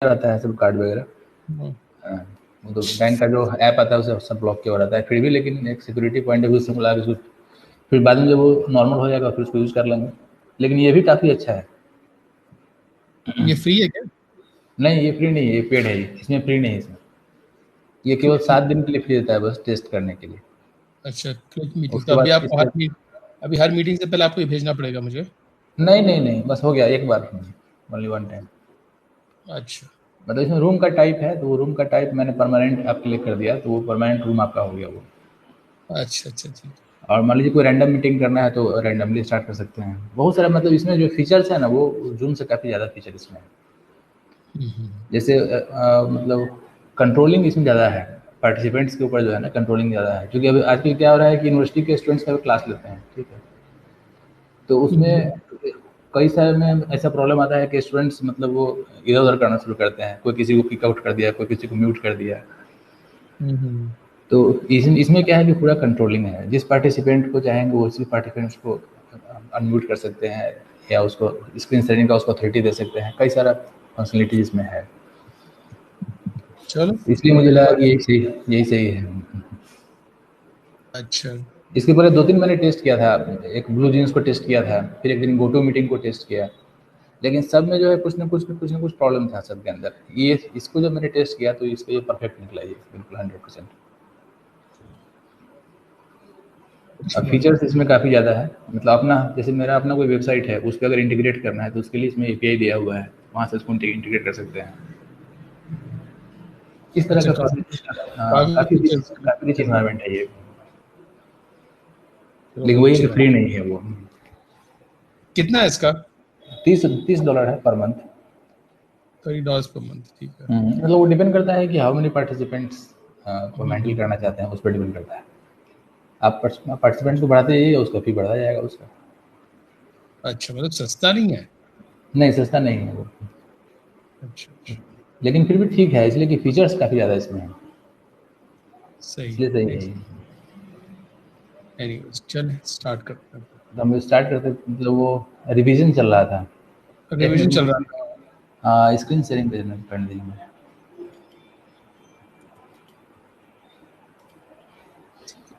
रहता है सब कार्ड वगैरह। हाँ, वो तो बैंक का जो ऐप आता है उसे सब ब्लॉक किया हुआ रहता है, फिर भी लेकिन एक सिक्योरिटी पॉइंट ऑफ व्यू से मिला के फिर बाद में जब वो नॉर्मल हो जाएगा फिर उसको यूज़ कर लेंगे। लेकिन ये भी काफ़ी अच्छा है। ये फ्री है क्या? नहीं, ये फ्री नहीं है, ये पेड है, इसमें फ्री नहीं है इसमें। ये केवल 7 दिन के लिए फ्री देता है बस टेस्ट करने के लिए। अच्छा, क्विक मीटिंग। तो उसके अभी बाद आपको इसके अभी हर मीटिंग से पहले आपको ये भेजना पड़ेगा मुझे? नहीं, बस हो गया एक बार, ओनली वन टाइम। अच्छा। मतलब इसमें रूम का टाइप है, तो वो रूम का टाइप मैंने परमानेंट आप क्लिक कर दिया, तो वो परमानेंट रूम आपका हो गया वो। अच्छा, ठीक है। और मान लीजिए कोई रैंडम मीटिंग करना है तो रैंडमली स्टार्ट कर सकते हैं। बहुत सारा मतलब इसमें जो फीचर्स है ना वो जूम से काफ़ी ज़्यादा फीचर इसमें है। जैसे मतलब कंट्रोलिंग इसमें ज़्यादा है, पार्टिसिपेंट्स के ऊपर जो है ना कंट्रोलिंग ज़्यादा है, क्योंकि अभी आजकल क्या हो रहा है कि यूनिवर्सिटी के स्टूडेंट्स का भी क्लास लेते हैं, ठीक है। तो उसमें कई सारे में ऐसा प्रॉब्लम आता है कि स्टूडेंट्स मतलब वो इधर-उधर करना शुरू करते हैं, कोई किसी को किक आउट कर दिया, कोई किसी को म्यूट कर दिया। तो इसमें क्या है कि पूरा कंट्रोलिंग है, जिस पार्टिसिपेंट को चाहेंगे वो उसी पार्टिसिपेंट्स को अनम्यूट कर सकते हैं या उसको स्क्रीन शेयरिंग का उसको अथॉरिटी दे सकते हैं, कई सारा फंक्शनलिटी इसमें है। चलो इसलिए मुझे लगा कि यही सही है। अच्छा। इसके पहले 2-3 मैंने टेस्ट किया था, एक ब्लू जीन्स को टेस्ट किया था, फिर एक दिन गोटो मीटिंग को टेस्ट किया, लेकिन सब में जो है कुछ न कुछ प्रॉब्लम था सबके अंदर। ये इसको जब मैंने टेस्ट किया तो इसको ये परफेक्ट निकला, ये बिल्कुल 100%। अच्छी अब बात है। फीचर्स इसमें काफ़ी ज़्यादा है, मतलब अपना जैसे मेरा अपना कोई वेबसाइट है उस पे अगर इंटीग्रेट करना है तो उसके लिए इसमें एपीआई दिया हुआ है, वहाँ से उसको इंटीग्रेट कर सकते हैं। इस तरह अच्छा, का काफी काफी काफ़ी रिच फीचर्स। काफ़ी रिच एनवायरनमेंट है ये। चलो लेकिन वही है अच्छी कि बात। फ्री नहीं है वो। कितना है इसका? 30 $30 है पर मंथ। $30 पर मंथ, ठीक है। मतलब वो डिपेंड करता है कि हाउ मेनी पार्टिसिपेंट्स को हैंडल हम्म। करना चाहते हैं, उस पर डिपेंड करता है। आप पार्टिसिपेंट को बढ़ाते जाइए उसका फी बढ़ता जाएगा उसका। अच्छा, मतलब सस्ता नहीं है? नहीं, सस्ता नहीं है वो, अच्छा। लेकिन फिर भी ठीक है इसलिए कि फीचर्स काफ़ी ज़्यादा इसमें हैं, सही इसलिए सही है। है ये। एनीवेज, चल स्टार्ट करते हैं। तो हम स्टार्ट करते मतलब वो रिवीजन चल रहा था। एक रिवीजन मिनट चल रहा मुझे था। स्क्रीन शेयरिंग करने दीजिए मुझे।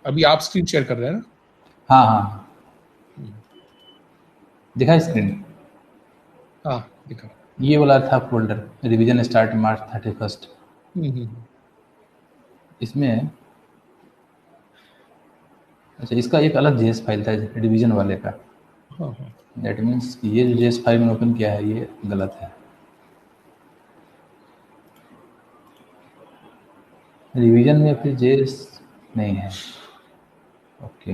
अभी आप स्क्रीन शेयर कर रहे हैं ना? हाँ, दिखा स्क्रीन। हाँ, दिखा। ये वाला था फोल्डर, रिवीजन स्टार्ट March 31। हम्म। इसमें अच्छा इसका एक अलग जेएस फाइल था रिवीजन वाले का। हाँ। दैट मीन्स ये जो जेएस फाइल मैंने ओपन किया है ये गलत है। रिवीजन में फिर जेएस नहीं है। ओके,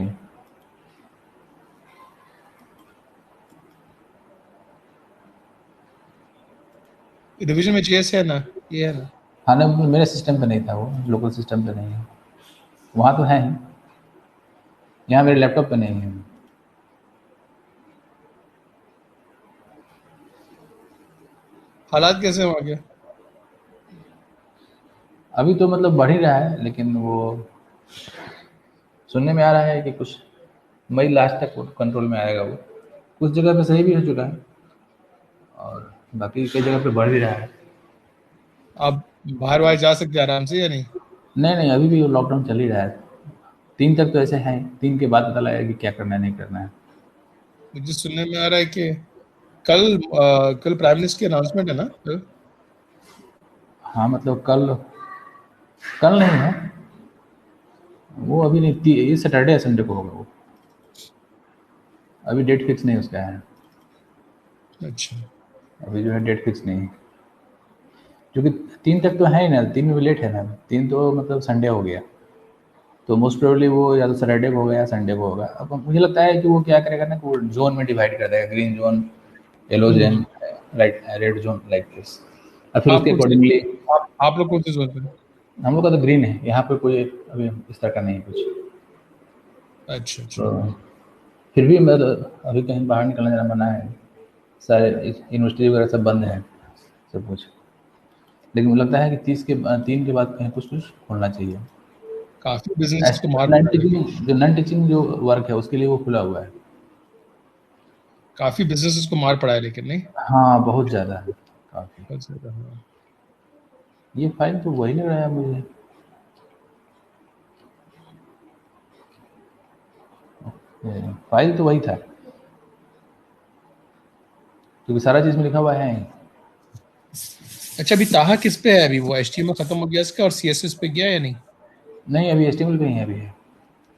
रिवीजन में जेएस है ना? ये है ना? हाँ ना, मेरे सिस्टम पे नहीं था, वो लोकल सिस्टम पे नहीं है। वहाँ तो है ही, यहाँ मेरे लैपटॉप पे नहीं है। हालात कैसे हो आगे? अभी तो मतलब बढ़ ही रहा है, लेकिन वो सुनने में आ रहा है कि कुछ मई लास्ट तक कंट्रोल में आएगा वो। कुछ जगह पे सही भी हो चुका है और बाकी कई जगह पे बढ़ भी रहा है। आप बाहर बाहर जा सकते हैं आराम से या नहीं? नहीं, अभी भी लॉकडाउन चल ही रहा है। 3 तक तो ऐसे है, 3 के बाद पता लगेगा कि क्या करना है नहीं करना है। मुझे सुनने में आ रहा है कि कल प्राइम मिनिस्टर की अनाउंसमेंट है ना कल? हाँ मतलब कल कल नहीं है वो, अभी नहीं, ये सैटरडे या संडे को होगा वो। अभी डेट फिक्स नहीं उसका है। अच्छा। अभी जो है डेट फिक्स नहीं है, क्योंकि 3 तक तो है ही ना, 3 में भी लेट है ना, 3 तो मतलब संडे हो गया। तो मोस्ट प्रोबेबली वो या तो सैटरडे को होगा या संडे को होगा। अब मुझे लगता है कि वो क्या करेगा ना कि वो जोन में डिवाइड कर देगा, green zone, yellow zone, hmm. Right, red zone, like this. और फिर आप उसके कौन से अकॉर्डिंगली आप लोग कौन से जोन पे? हम लोग का तो ग्रीन है, यहाँ पे कोई अभी इस तरह का नहीं है कुछ। अच्छा। तो फिर भी मैं तो अभी कहीं बाहर निकलना जरा मना है, सारे यूनिवर्सिटी वगैरह सब बंद है सब कुछ। लेकिन मुझे लगता है कि 3 के बाद कहीं कुछ कुछ खोलना चाहिए। काफी बिजनेस को ऐसे मार नॉन पड़ा है लेकिन। टीचिंग जो नॉन टीचिंग जो वर्क है उसके लिए वो खुला हुआ है। काफी बिजनेस को मार पड़ा है लेकिन नहीं? हाँ बहुत ज़्यादा है, काफ़ी। बहुत ज्यादा, हाँ। ये फाइल तो वही लग रहा है मुझे। फाइल तो वही था, क्योंकि सारा चीज में लिखा हुआ है। अच्छा, अभी ताहा किस पे है? अभी वो HTML खत्म हो गया इसका और CSS पे गया या नहीं? नहीं, अभी HTML पे ही है अभी।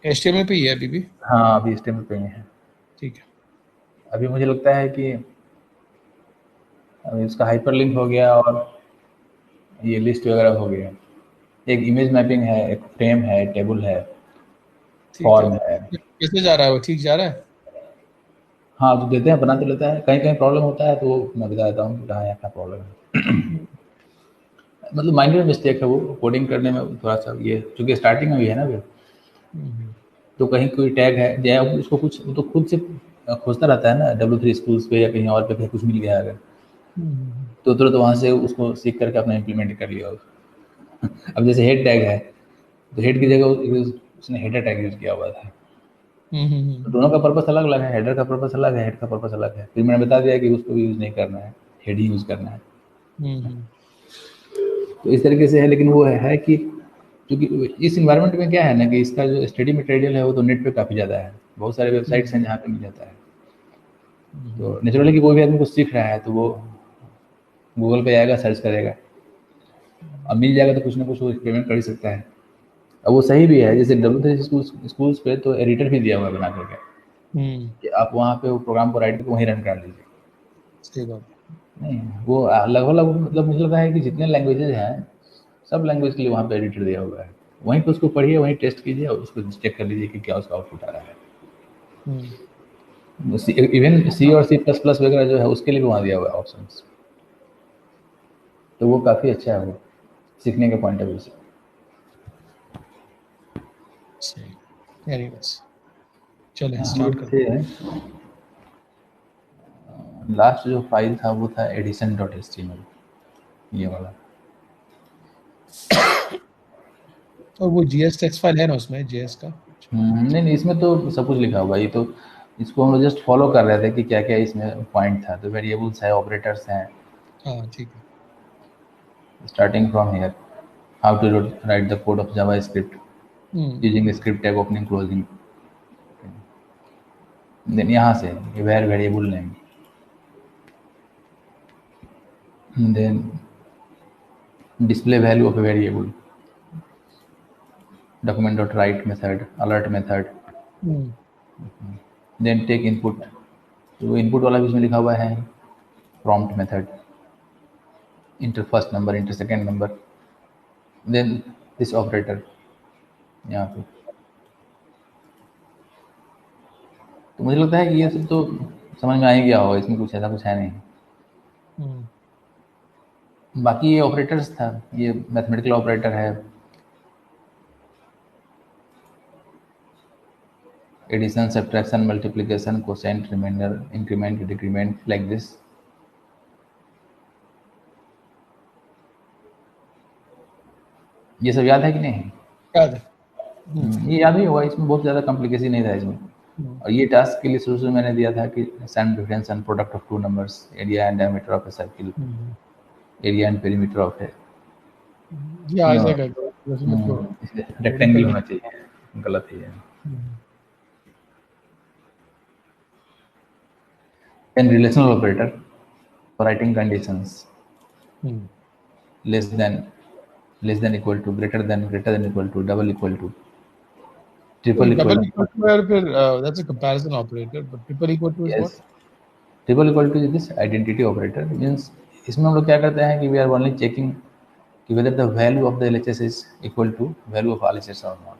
HTML पे ही है अभी भी? हाँ, अभी HTML पे ही है। ठीक है। अभी मुझे लगता है कि अभी इसका हाइपरलिंक हो गया और ये लिस्ट वगैरह हो गया। एक इमेज मैपिंग है, एक फ्रेम है, टेबल है, ठीक है। फॉर्म है। कैसे जा रहा है वो? ठीक जा रहा है? हाँ, तो देते हैं, बना तो लेता है। कहीं कहीं प्रॉब्लम होता है तो वो मैं बता देता हूँ कहाँ क्या प्रॉब्लम है। मतलब माइनर मिस्टेक है वो, कोडिंग करने में थोड़ा सा ये, क्योंकि स्टार्टिंग में भी है ना अभी। तो कहीं कोई टैग है या उसको कुछ, वो तो खुद से खोजता रहता है ना, W3 स्कूल्स पे या कहीं और पे, कहीं कुछ मिल गया अगर, तो तुरंत वहाँ से उसको सीख करके अपना इम्प्लीमेंट कर लिया। अब जैसे हेड टैग है, तो हेड की जगह उसने हेडर टैग यूज़ किया हुआ था। तो दोनों का पर्पस अलग अलग है, हेडर का पर्पस अलग है, हेड का पर्पस अलग है। फिर मैंने बता दिया कि उसको भी यूज़ नहीं करना है, हेड ही यूज़ करना है। तो इस तरीके से है। लेकिन वो है कि क्योंकि इस इन्वायरमेंट में क्या है ना, कि इसका जो स्टडी मटेरियल है वो तो नेट पे काफ़ी ज़्यादा है, बहुत सारे वेबसाइट्स हैं जहाँ पे मिल जाता है। तो नेचुरली कि कोई भी आदमी कुछ सीख रहा है तो वो गूगल पे आएगा, सर्च करेगा, अब मिल जाएगा तो कुछ ना कुछ वो एक्सपेरिमेंट कर ही सकता है। अब वो सही भी है। जैसे W3 स्कूल्स पे तो एडिटर भी दिया हुआ है बना करके, कि आप वहाँ पे वो प्रोग्राम को राइट करके वहीं रन कर लीजिए। सही बात। नहीं, वो लगभग लगभग मतलब मुझे लगा है कि जितने लैंग्वेजेज हैं, सब लैंग्वेज के लिए वहाँ पे एडिटर दिया हुआ है। वहीं पे उसको पढ़िए, वहीं टेस्ट कीजिए और उसको चेक कर लीजिए कि क्या उसका आउटपुट आ रहा है। इवन सी और C++ वगैरह जो है उसके लिए भी वहाँ दिया हुआ है ऑप्शन। तो वो काफ़ी अच्छा है वो, सीखने के पॉइंट ऑफ व्यू से। सही। एनीवेज, चलें हाँ, ये स्टार्ट करते थे। लास्ट जो फाइल था वो था edison.html, ये वाला। हैं। और वो GS टेक्स्ट फाइल है ना उसमें, JS का? नहीं नहीं, इसमें तो सब कुछ लिखा हुआ है। ये तो इसको हम लोग जस्ट फॉलो कर रहे थे कि क्या क्या इसमें पॉइंट था। तो वेरिएबल्स है, ऑपरेटर्स हैं, हाँ ठीक है। Starting from here, how to write the code of JavaScript using script tag opening closing. Then यहाँ से var variable name, then display value of a variable, document.write method, alert method, then take input। तो input वाला भी इसमें लिखा हुआ है, prompt method, enter first number, enter second number, then this operator यहाँ पे। तो मुझे लगता है कि ये सब तो समझ में आ ही गया होगा, इसमें कुछ ऐसा कुछ है नहीं। बाकी ये ऑपरेटर्स था, ये मैथमेटिकल ऑपरेटर है, addition, subtraction, multiplication, quotient, remainder, increment, decrement, like this. ये सब याद है कि नहीं? याद है। ये याद ही होगा, इसमें बहुत ज़्यादा कॉम्प्लिकेशन नहीं था इसमें। और ये टास्क के लिए शुरू से मैंने दिया था कि sum difference and product of two numbers, area and diameter of a circle, area and perimeter of a ये आ जाएगा वैसे मेरे को कोडिंग रेक्टेंगल करने। होना चाहिए, गलत ही है। An relational operator for writing conditions, less than equal to, greater than equal to, double equal to, triple equal double to. Equal to और फिर that's a comparison operator, but triple equal to is what? Yes, triple equal to this identity operator means, इसमें हम लोग क्या करते हैं कि we are only checking कि whether the value of the LHS is equal to value of RHS or not.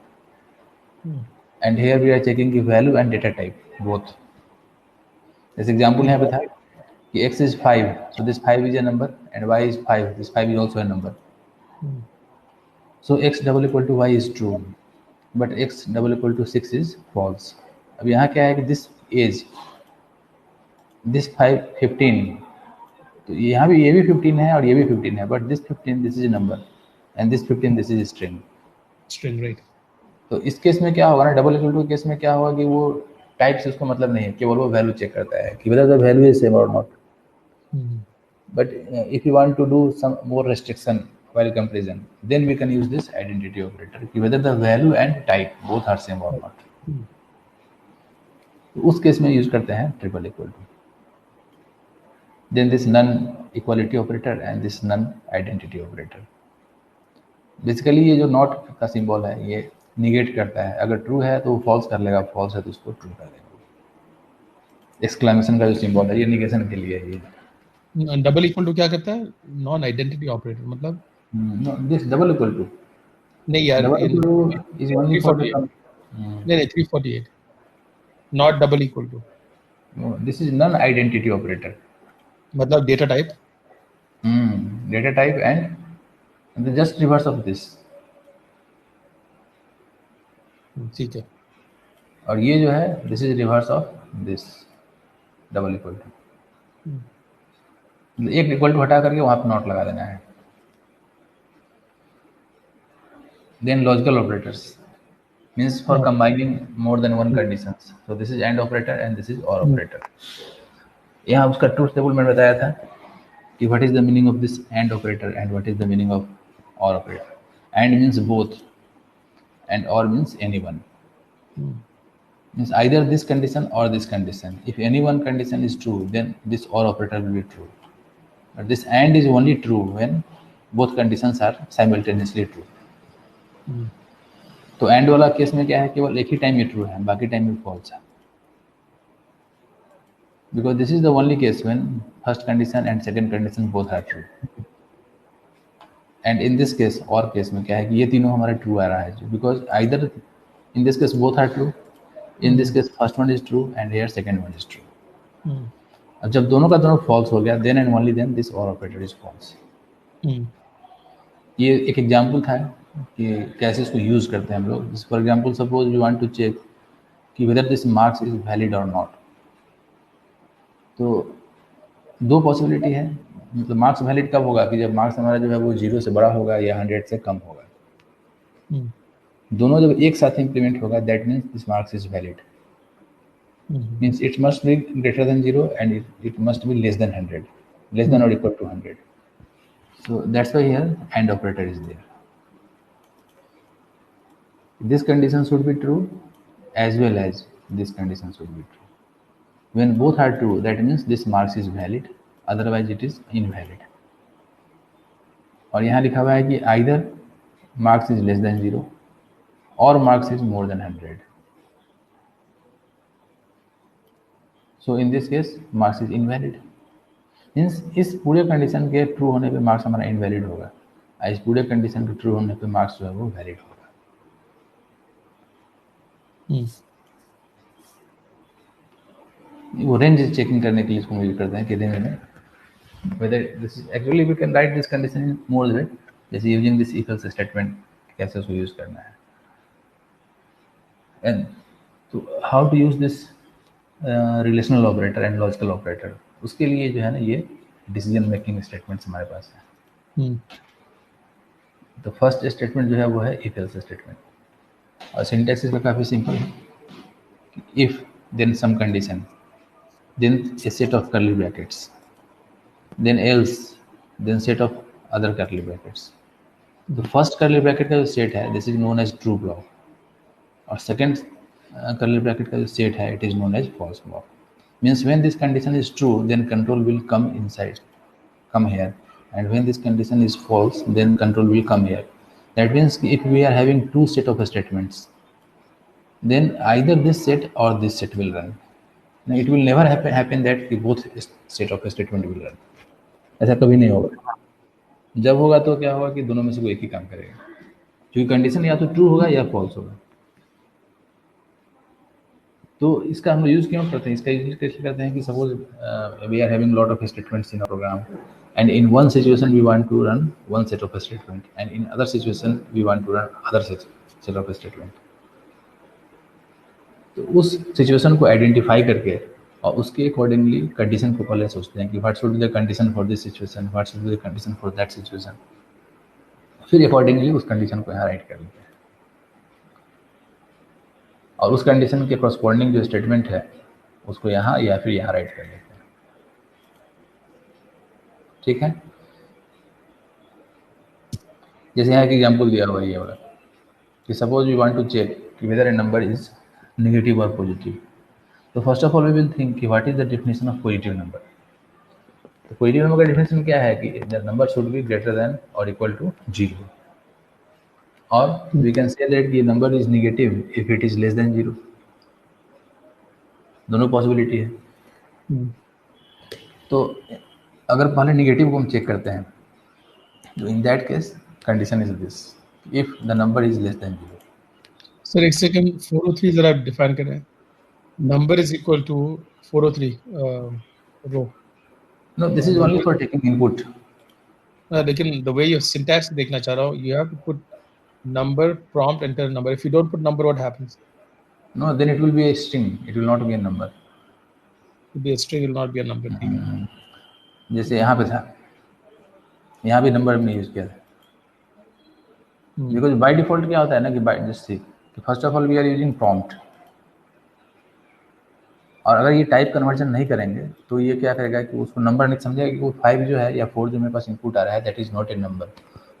And here we are checking the value and data type both. This example यहाँ पे था कि x is 5, so this 5 is a number, and y is 5, this 5 is also a number. So x double equal to y is true, but x double equal to 6 is false. अब यहाँ क्या है कि this age, this 15, तो यहाँ भी ये भी 15 है और ये भी 15 है, but this 15 this is a number and this 15 this is string. String, right. तो इस केस में क्या होगा ना, डबल इक्वल टू केस में क्या होगा कि वो टाइप से उसको मतलब नहीं है, केवल वो वैल्यू चेक करता है कि whether the value is same or not. But if you want to do some more restriction while comparison, then we can use this identity operator कि whether the value and type both are same or not. तो उस case में use करते हैं triple equal to. Then this non equality operator and this non identity operator. Basically ये जो not का symbol है ये निगेट करता है. अगर ट्रू है तो वो फॉल्स कर लेगा, फॉल्स है तो उसको ट्रू कर देगा. एक्सक्लेमेशन का जो सिंबल है ये निगेशन के लिए है. ये डबल इक्वल टू क्या करता है? नॉन आइडेंटिटी ऑपरेटर मतलब दिस डबल इक्वल टू नहीं यार, double equal to is only for नहीं 348 not double equal to. This is non identity operator मतलब data type. Data type and just reverse of this. ठीक है. और ये जो है this is reverse of this double equal to. एक equal to हटा करके वहां पे नॉट लगा देना है. Then logical operators means for combining more than one conditions. So this is AND operator and this is OR operator. यहाँ उसका ट्रूथ टेबल में बताया था कि what is the meaning of this AND operator and what is the meaning of OR operator. AND means both and OR means anyone. Means either this condition or this condition. If any one condition is true, then this OR operator will be true. But this AND is only true when both conditions are simultaneously true. तो and वाला case में क्या है, केवल एक ही time में true है, बाकी टाइम में फॉल्स है. Because this is the only case when first condition and second condition both are true. And in this case और केस में क्या है कि ये तीनों हमारे ट्रू आ रहा है, because either in this case both are true, in this case first one is true and here second one is true. अब जब दोनों का दोनों फॉल्स हो गया, then and only then this OR operator is false. ये एक example था कि कैसे इसको यूज करते हैं हम लोग. For example suppose you want to check कि whether this marks is valid और नॉट. तो दो पॉसिबिलिटी है. मतलब मार्क्स वैलिड कब होगा कि जब मार्क्स हमारा जो है वो 0 से बड़ा होगा या 100 से कम होगा. दोनों जब एक साथ इंप्लीमेंट होगा, that means this marks is valid. Means it must be greater then 0 and it must be less than 100, less than और equal to 100. So that's why here AND operator is there. This condition should be true as well as this condition should be true. When both are true, that means this marks is valid, otherwise it is invalid. और यहाँ लिखा हुआ है कि either marks is less than 0 or marks is more than 100. So in this case marks is invalid. Means इस पूरे condition के true होने पे मार्क्स हमारा इनवैलिड होगा, इस पूरे कंडीशन के ट्रू होने पे मार्क्स जो है वो वैलिड होगा. वो रेंज चेकिंग करने के लिए इसको यूज करते हैं कि रेंज में whether this is actually we can write this condition in more way, जैसे using this if else statement कैसे उसको यूज करना है. एंड तो how to use this relational operator and logical operator, उसके लिए जो है ना ये डिसीजन मेकिंग स्टेटमेंट्स हमारे पास है. तो फर्स्ट स्टेटमेंट जो है वो है इफ एल्स स्टेटमेंट, और सिंटैक्स इसका काफ़ी सिंपल है. If then some condition, then a set of curly brackets, then else, then set of other curly brackets. तो फर्स्ट कर्ली ब्रैकेट का जो सेट है this is known as true block, और second curly bracket का जो set है it is known as false block. Means when this condition is true, then control will come inside, come here, and when this condition is false, then control will come here. That means if we are having two set of statements, then either this set or this set will run. Now, it will never happen that both set of statement will run. ऐसा कभी नहीं होगा. जब होगा तो क्या होगा कि दोनों में से कोई एक ही काम करेगा, क्योंकि कंडीशन या तो ट्रू होगा या फॉल्स होगा. तो इसका हम यूज़ क्यों करते हैं, इसका यूज कैसे करते हैं कि suppose we are having lot of statements in a program and in one situation we want to run one set of statement and in other situation we want to run other set of statement. तो उस situation को identify करके और उसके accordingly condition को पहले सोचते हैं कि what should be the condition for this situation, what should be the condition for that situation, फिर अकॉर्डिंगली उस कंडीशन को यहाँ राइट कर लेते हैं और उस कंडीशन के कॉरस्पॉन्डिंग जो स्टेटमेंट है उसको यहाँ या फिर यहाँ राइट कर लेते हैं. ठीक है. जैसे यहाँ एक एग्जाम्पल दिया हुआ है ये वाला कि suppose we want to check कि whether a number is negative और पॉजिटिव, तो first of all we will think कि what is the definition of positive number. तो पॉजिटिव नंबर का डेफिनेशन क्या है कि the number should be greater than और इक्वल टू 0, और we can say that the number is negative if it is less than 0। दोनों possibility है। तो अगर पहले नेगेटिव को हम चेक करते हैं, तो in that case condition is this, if the number is less than 0। Sir एक सेकंड, 403 जरा डिफाइन करें। नंबर इज इक्वल टू 403 रो। No, this is only for taking input. लेकिन द वे योर सिंटैक्स देखना चाह रहा हूँ, you have to put number, prompt, enter number. If you don't put number, what happens? No, then it will be a string, it will not be a number. Be a string, will not be a number. ठीक है, जैसे यहाँ पे था, यहाँ भी number हमने use किया था, बिकॉज बाय डिफॉल्ट क्या होता है ना कि by just first of all we are using prompt, और अगर ये टाइप कन्वर्जन नहीं करेंगे तो ये क्या करेगा कि उसको नंबर नहीं समझेगा कि वो 5 जो है या 4 जो मेरे पास इनपुट आ रहा है that is not a number,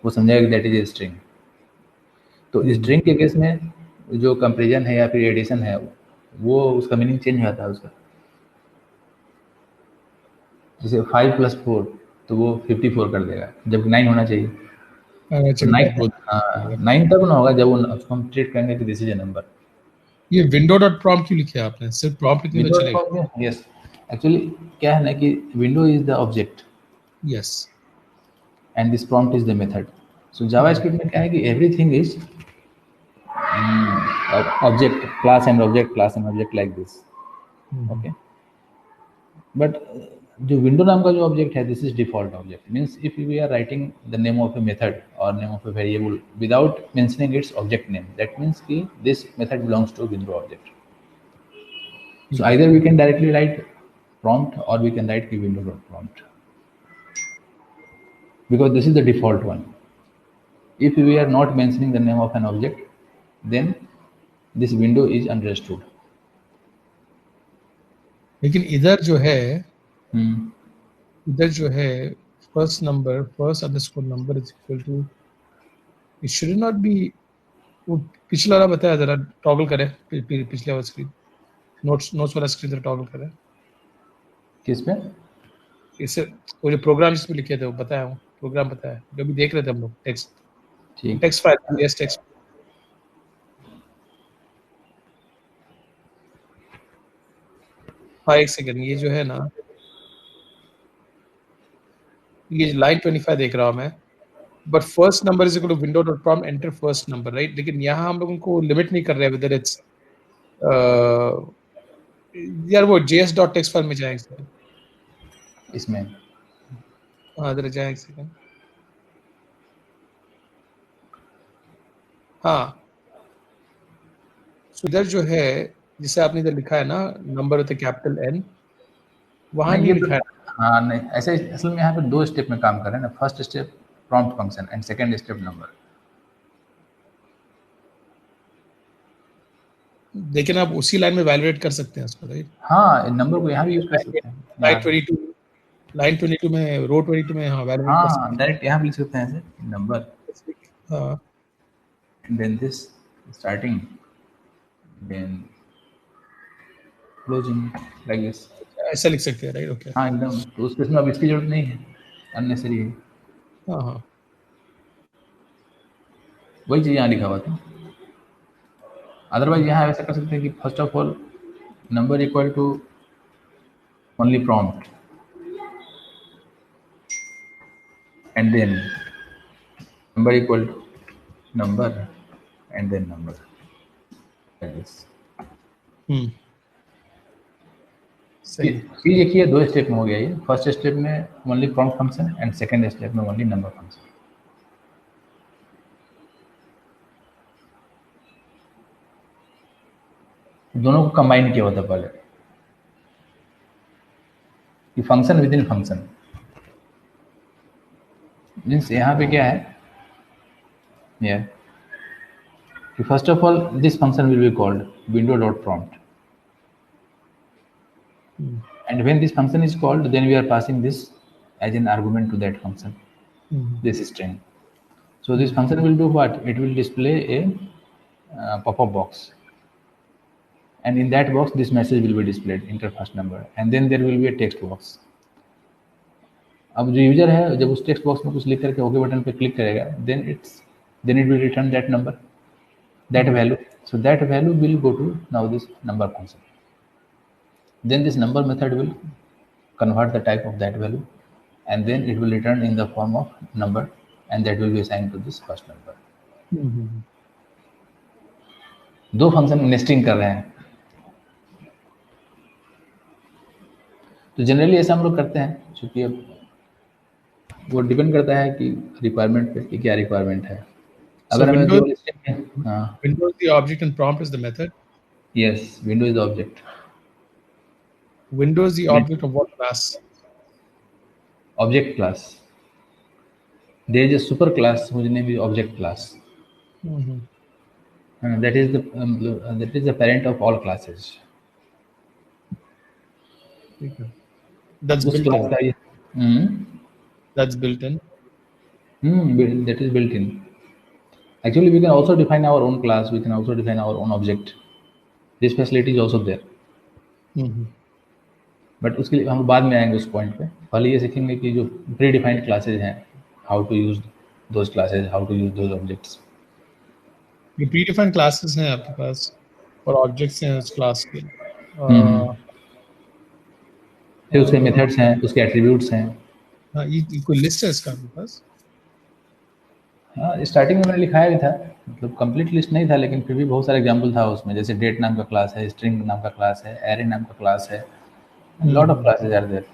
वो समझेगा कि दैट इज ए स्ट्रिंग। तो स्ट्रिंग के केस में जो कंपेरिजन है या फिर एडिशन है वो उसका मीनिंग चेंज हो जाता है उसका। जैसे 5 + 4 तो वो 54 कर देगा, जबकि 9 होना चाहिए। तो 9 तब ना होगा जब उसको हम ट्रीट करेंगे कि दिस इज ए नंबर। ये विंडो डॉट प्रॉम्प्ट क्यों लिखे आपने? सिर्फ प्रॉम्प्ट लिखने तो चलेगा? यस, एक्चुअली क्या है ना कि window is the object, yes, and this prompt is the method. So JavaScript में क्या है कि everything is object class and object like this, okay, but जो विंडो नाम का जो ऑब्जेक्ट है this is default object, means if we are writing the name of a method और name of a variable without mentioning its object name, that means कि this method belongs to window object. So either we can directly write prompt or we can write window.prompt, because this is the default one. If we are not mentioning the name of an object, then this window is understood. लेकिन इधर जो है first number, first underscore number is equal to, it should not be. वो पिछला वाला बताया, जरा toggle करें पिछले वाला स्क्रीन, नोट्स वाला स्क्रीन जरा टॉगल करें। किस पे? इससे वो जो प्रोग्राम जिसमें लिखे थे वो बताया हूँ, प्रोग्राम बताया जो भी देख रहे थे हम लोग, टेक्स्ट फाइल, यस टेक्स्ट। हाँ एक सेकंड, ये जो है ना, ये लाइन 25 देख रहा हूँ मैं, but first number is equal to window dot prompt enter first number, right? लेकिन यहाँ हम लोगों को लिमिट नहीं कर रहे हैं वेदर इट्स यार वो js.text फाइल में जाएगा इसमें। हाँ जरा जाए एक सेकंड। हाँ so इधर जो है जिसे आपने इधर लिखा है ना, नंबर होते कैपिटल N, वहां नहीं लिखा है। हाँ नहीं, ऐसे असल में यहाँ पे 2 स्टेप में काम कर रहे हैं ना, first step prompt function and second step number. लेकिन आप उसी लाइन में वैलिडेट कर सकते हैं उसको, राइट? हाँ, नंबर को यहाँ भी यूज कर सकते हैं। लाइन 22 में, रो 22 में हाँ वैलिडेट कर सकते हाँ, डायरेक्ट यहाँ भी लिख सकते हैं ऐसे नंबर, हाँ, then this starting, then closing like this। ऐसा लिख सकते हैं, राइट? ओके हाँ एकदम, तो उस केस में अब इसकी जरूरत नहीं है, अननेसेसरी है। हाँ वही चीज़ यहाँ लिखा हुआ था। अदरवाइज यहाँ ऐसा कर सकते हैं कि first of all number equal to only prompt and then number equal to number and then number. चीज एक ही 2 स्टेप में हो गया ये। फर्स्ट स्टेप में only prompt function and second step में ओनली नंबर फंक्शन। दोनों को कंबाइन किया होता पहले कि function within function, means यहाँ पे क्या है ये कि first of all this function will be called window.prompt, and when this function is called then we are passing this as an argument to that function, this string, So this function will do what? It will display a pop-up box, and in that box this message will be displayed, enter first number, and then there will be a text box. अब जो user है जब उस text box में कुछ लिख करके okay button पे क्लिक करेगा, then it will return that number, that value. So that value will go to now this number function. Then this number method will convert the type of that value, and then it will return in the form of number, and that will be assigned to this first number. दो function nesting कर रहे हैं. तो generally ऐसा हम लोग करते हैं, क्योंकि अब वो डिपेंड करता है कि रिक्वायरमेंट पे कि क्या रिक्वायरमेंट है. अगर हमें दो लिस्टिंग है, हाँ. Window is the object and prompt is the method. Yes, window is the object. Window is the object of what class? Object class. There is a super class whose name is object class. That is the parent of all classes. That's built in. That's built in. That is built in. Actually, we can also define our own class. We can also define our own object. This facility is also there. But उसके लिए हम बाद में आएंगे उस point पे. पहले ये सीखेंगे कि जो प्री डिफाइंड क्लासेज हैं, how to use those classes, how to use those objects. ये प्री डिफाइंड क्लासेस हैं आपके पास और ऑब्जेक्ट्स हैं उस क्लास के. फिर उसके मेथड्स हैं, उसके एट्रीब्यूट्स हैं. हाँ, ये कोई लिस्ट है इसका आपके पास? हाँ, स्टार्टिंग में मैंने लिखाया भी था, मतलब कंप्लीट लिस्ट नहीं था, लेकिन फिर भी बहुत सारे एग्जांपल था उसमें. जैसे डेट नाम का क्लास है, स्ट्रिंग नाम का क्लास है, एरे नाम का क्लास है. Lot of classes are there.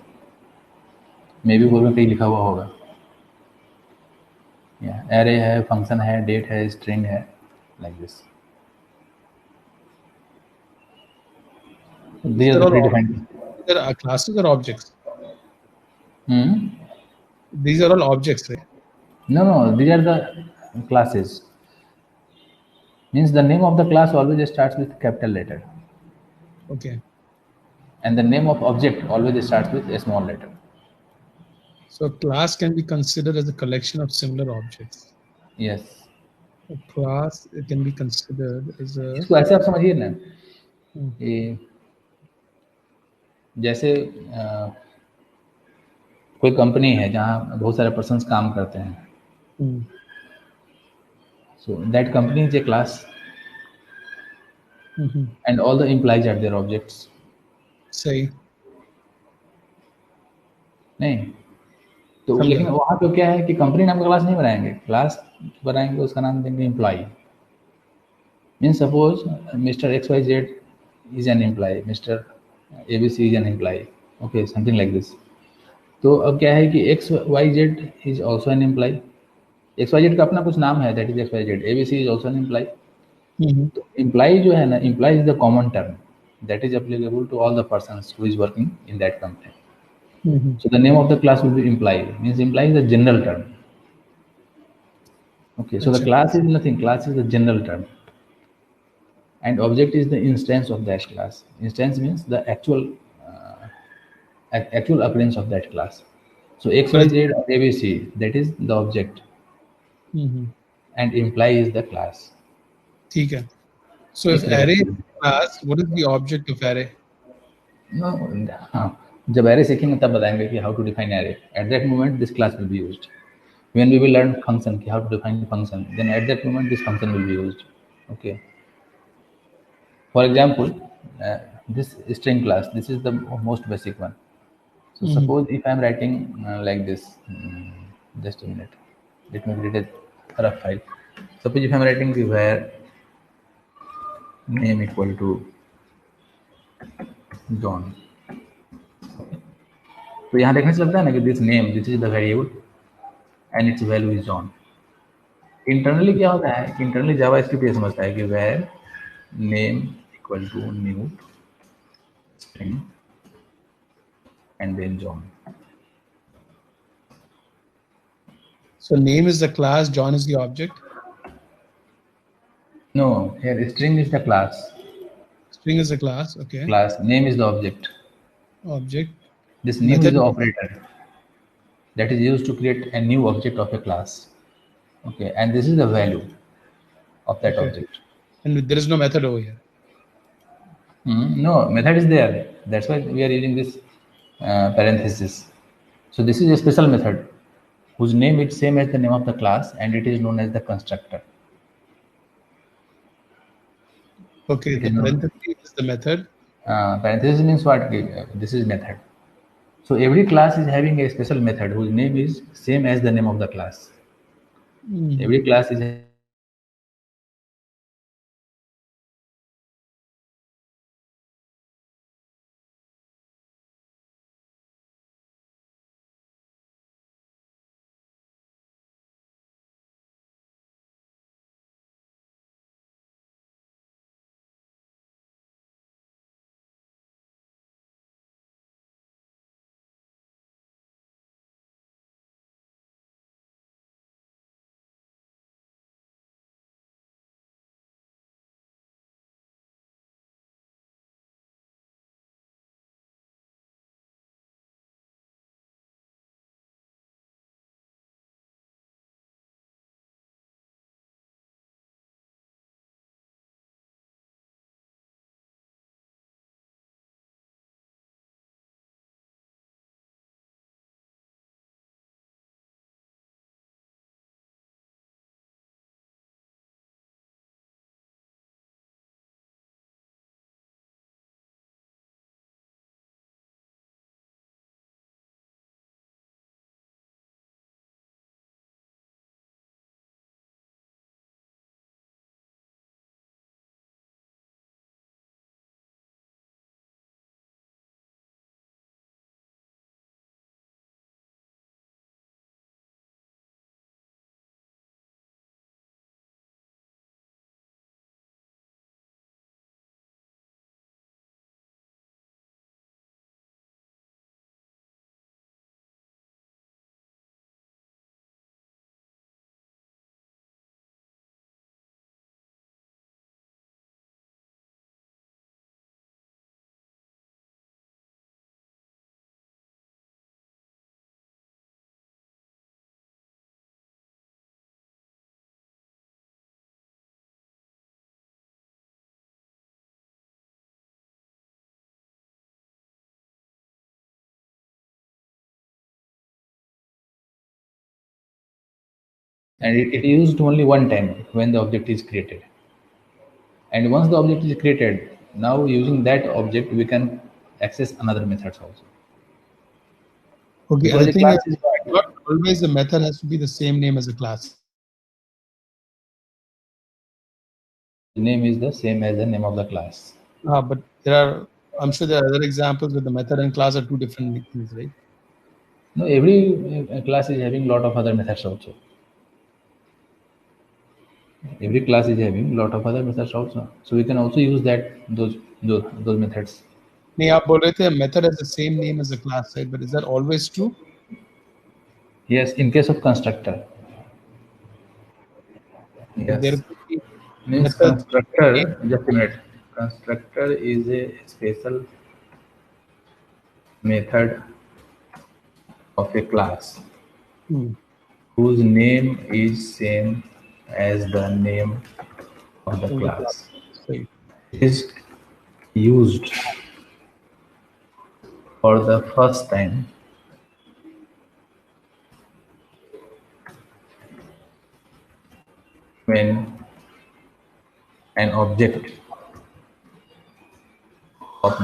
Maybe वो में कहीं लिखा हुआ होगा. एरे है, फंक्शन है, डेट है, स्ट्रिंग है, like this. These are the predefined. There are classes or objects? These are all objects, right? No, these are the classes. Means the name of the class always starts with capital letter. Okay. And the name of object always starts with a small letter. So class can be considered as a collection of similar objects. Yes. A class can be considered as a. इसको ऐसे आप समझिए ना, जैसे कोई company है जहाँ बहुत सारे पर्सन्स काम करते हैं. So that company is a class, and all the employees are their objects. सही. नहीं तो लेकिन वहाँ पे क्या है कि कंपनी नाम का क्लास नहीं बनाएंगे, क्लास बनाएंगे, उसका नाम देंगे employee. Means suppose mister XYZ is an employee, mister ABC is an employee. Okay, something like this. तो अब क्या है कि XYZ is also an employee. XYZ का अपना कुछ नाम है, that is XYZ. ABC is also an employee. तो employee जो है ना, employee is the common term that is applicable to all the persons who is working in that company. So the name of the class will be employee. Means employee is a general term. Okay, so the class is nothing. Class is the general term, and object is the instance of that class. Instance means the actual occurrence of that class. So XYZ or ABC, that is the object, and employee is the class. ठीक है. So if array is class, what is the object of array? No, जब array सीखेंगे तब बताएंगे कि how to define array. At that moment, this class will be used. When we will learn function, how to define function, then at that moment this function will be used. Okay. For example, this string class, this is the most basic one. So suppose if I am writing like this, just a minute, let me create a rough file. Suppose if I am writing where name equal to John. तो यहाँ देखने से लगता है ना कि this name, this is the variable and its value is John. Internally क्या होता है कि internally JavaScript ये समझता है कि where name equal to new string and then John. So name is the class, John is the object? No, here string is the class. String is the class, okay. Class, name is the object. Object. This name is the operator that is used to create a new object of a class. Okay, and this is the value of that Okay. object. And there is no method over here. No, method is there. That's why we are using this parenthesis. So this is a special method whose name is same as the name of the class, and it is known as the constructor. Okay, It the is known. parenthesis is the method. Parenthesis means what? This is method. So every class is having a special method whose name is same as the name of the class. Every class is having a special method whose name is same as the name of the class. And it used only one time when the object is created. And once the object is created, now using that object we can access another methods also. Okay, and Because the the thing is, class is not what? always the method has to be the same name as the class. The name is the same as the name of the class. But there are, I'm sure there are other examples where the method and class are two different things, right? No, every class is having lot of other methods also. Every class is having lot of other methods also. So we can also use that those methods. नहीं आप बोल रहे थे method has the same name as the class, right? But is that always true? Yes, in case of constructor. But there Yes. could be Means methods with different names. constructor, just a minute. Constructor is a special method of a class whose name is same as the name of the Of the class, class. right? It is used for the first time when an object of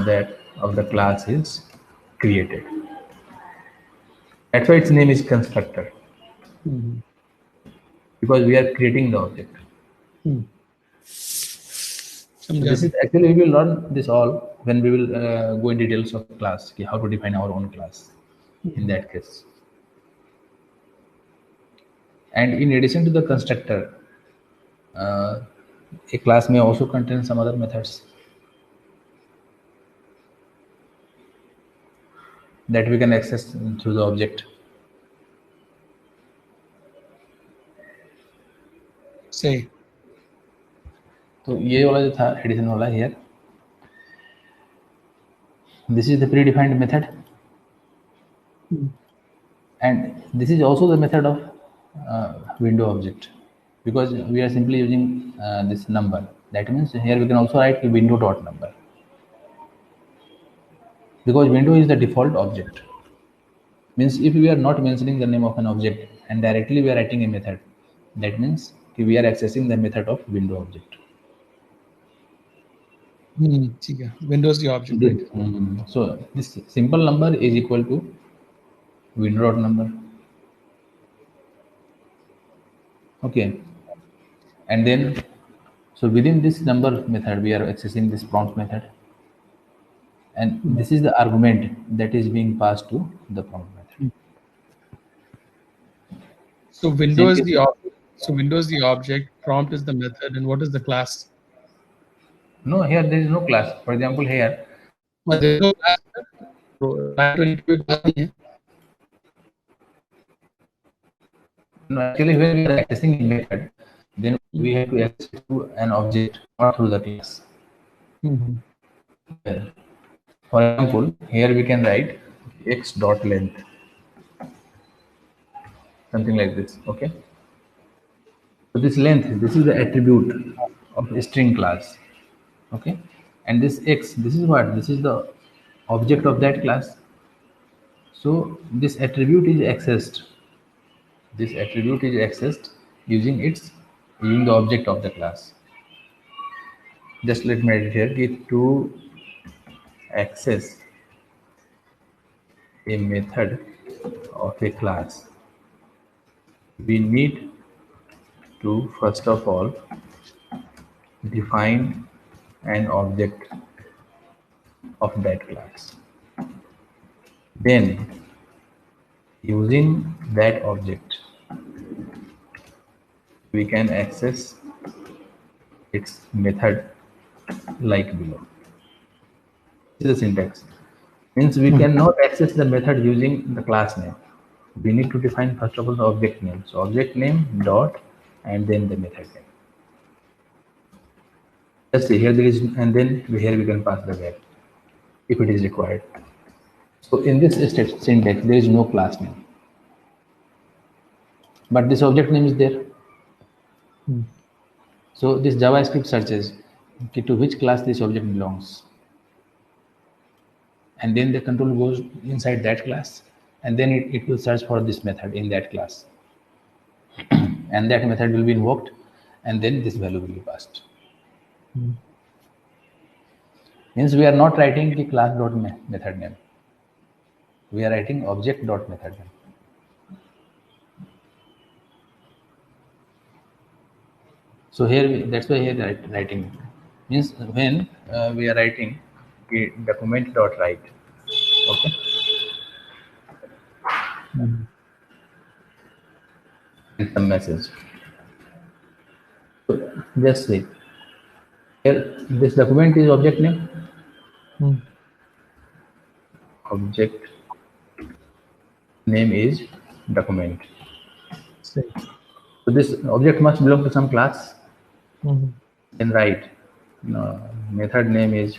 the class is created. That's why its name is constructor, because we are creating the object. So समझा this is actually we will learn this all when we will go in details of class, how to define our own class in that case. And in addition to the constructor, uh, a class may also contain some other methods that we can access through the object. Say. तो ये वाला जो था addition वाला here, this is the predefined method, and this is also the method of window object, because we are simply using this number. That means here we can also write window dot number, because window is the default object. Means if we are not mentioning the name of an object and directly we are writing a method, that means we are accessing the method of window object. ठीक है, Windows the object, right? So this simple number is equal to window dot number. Okay, and then so within this number method we are accessing this prompt method, and this is the argument that is being passed to the prompt method. So window is the object. So window is the object, prompt is the method, and what is the class? No, here there is no class. For example, here. But there is no class. No, actually, when we are accessing a method, then we have to access to an object, not through the class. For example, here we can write x dot length, something like this. Okay. So this length, this is the attribute of a string class. Okay, and this x, this is what? This is the object of that class. So this attribute is accessed. This attribute is accessed using the object of the class. Just let me write it here. To access a method of a class, we need to first of all define an object of that class. Then, using that object, we can access its method like below. This is the syntax. Means we cannot access the method using the class name. We need to define first of all the object name. So object name dot and then the method name. Let's see, here there is, and then here we can pass the gap if it is required. So in this syntax, there is no class name, but this object name is there. So this JavaScript searches to which class this object belongs, and then the control goes inside that class, and then it will search for this method in that class, and that method will be invoked, and then this value will be passed. Means we are not writing the class dot method name. We are writing object dot method name. So here that's why here writing means when we are writing the document dot write. Okay. And some message. So just see. Here, this document is object name. Object name is document. So this object must belong to some class. Then write. No, method name is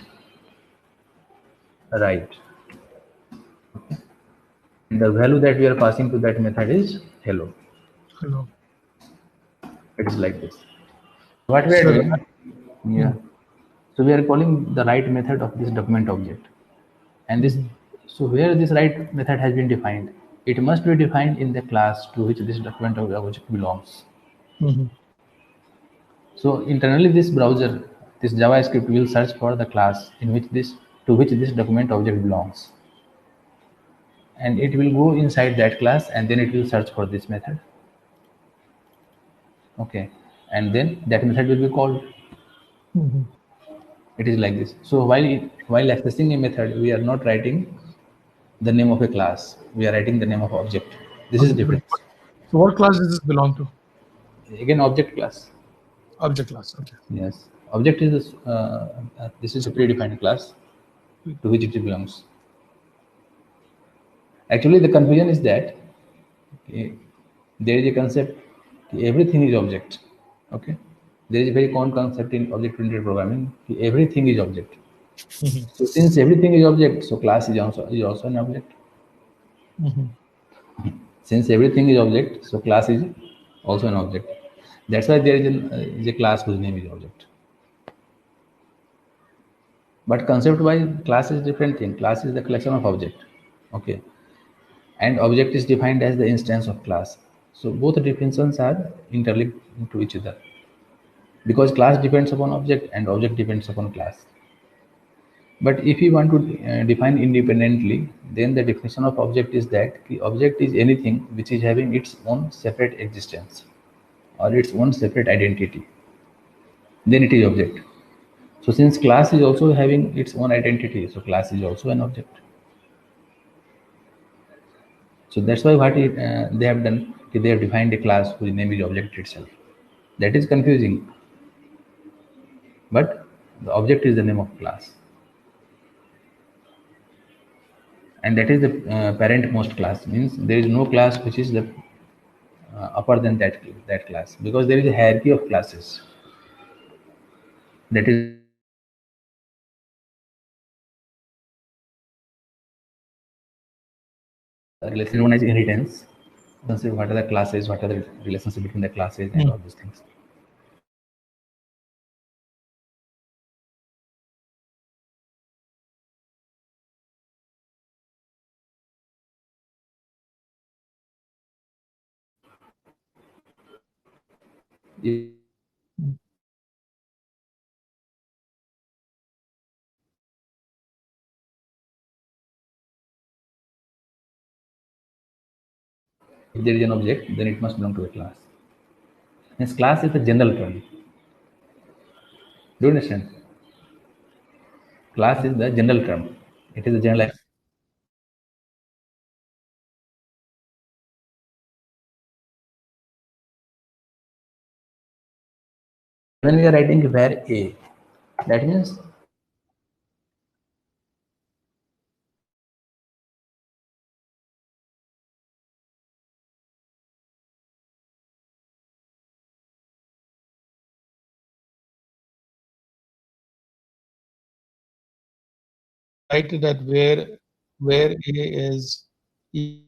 write. Okay. And the value that we are passing to that method is hello. Hello. It is like this. What we are doing? Yeah. So we are calling the write method of this document object, and this. So where this write method has been defined, it must be defined in the class to which this document object belongs. So internally, this browser, this JavaScript will search for the class to which this document object belongs, and it will go inside that class, and then it will search for this method. Okay, and then that method will be called. It is like this. So while accessing a method, we are not writing the name of a class. We are writing the name of object. This is the difference. So what class does this belong to? Again, object class. Object class. Okay. Yes, object is this is a predefined class to which it belongs. Actually, the confusion is that there is a concept everything is object. Okay, there is a very common concept in object-oriented programming. Everything is object. So since everything is object, so class is also an object. Since everything is object, so class is also an object. That's why there is a class whose name is object. But concept-wise, class is different thing. Class is the collection of object. Okay. And object is defined as the instance of class. So both definitions are interlinked to each other. Because class depends upon object and object depends upon class. But if you want to define independently, then the definition of object is that the object is anything which is having its own separate existence or its own separate identity. Then it is object. So since class is also having its own identity, so class is also an object. So that's why what they have done, they have defined a class whose name is object itself. That is confusing. But the object is the name of class. And that is the parent most class, means there is no class which is the upper than that class, because there is a hierarchy of classes. That is relation known as inheritance. What are the classes, what are the relationship between the classes and all these things. If there is an object, then it must belong to a class. Hence class is the general term. Do you understand? Class is the general term. It is a general. When we are writing var a, that means Write that where A is the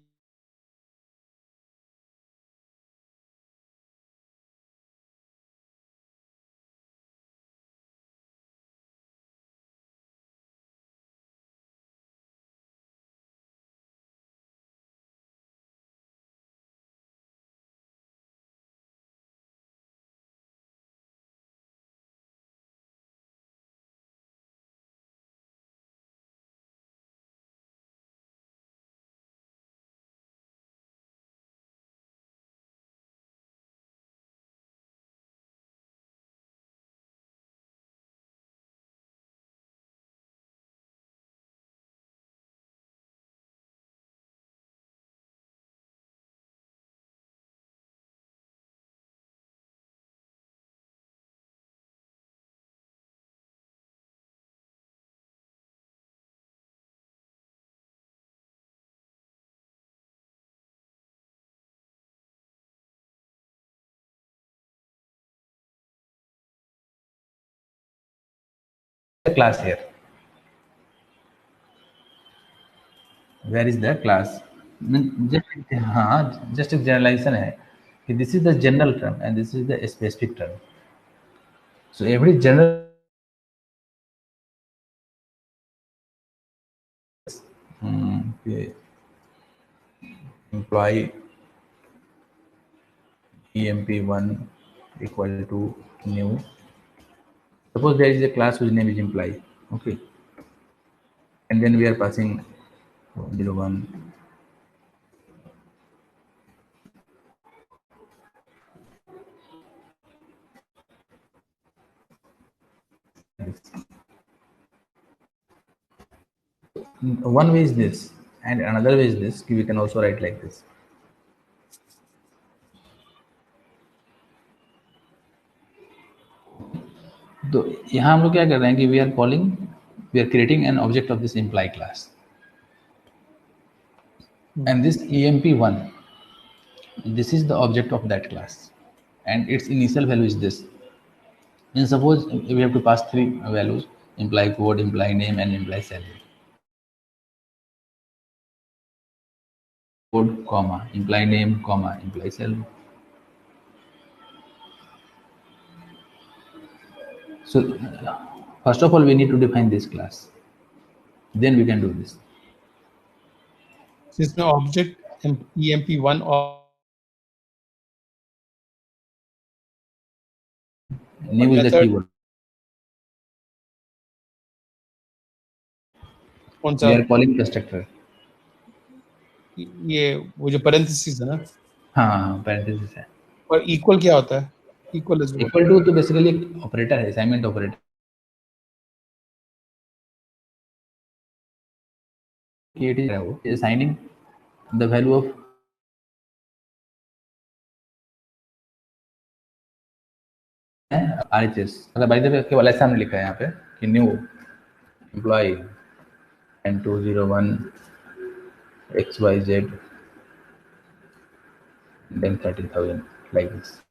class here. Where is the class? Just a generalization है कि this is the general term and this is the specific term. So every general okay, employee emp1 equal to new. Suppose there is a class whose name is employee. Okay, and then we are passing 01. One way is this, and another way is this. We can also write like this. तो यहाँ हम लोग क्या कर रहे हैं कि we are creating an object of this imply class, and this emp1, this is the object of that class, and its initial value is this. And suppose we have to pass three values: imply code, imply name, and imply salary. code, comma, imply name, comma, imply cell. So first of all, we need to define this class. Then we can do this. इसमें object emp1 और New is the method keyword. कौन We सा are calling constructor. ये वो जो parentheses है ना हाँ parenthesis है. और equal क्या होता है equal is what Equal to तो basically एक operator है, assignment operator. It is assigning the value of RHS. मतलब बाई द वे केवल ऐसा हमने लिखा है यहाँ पे कि new employ N201 XYZ then 30,000 like this.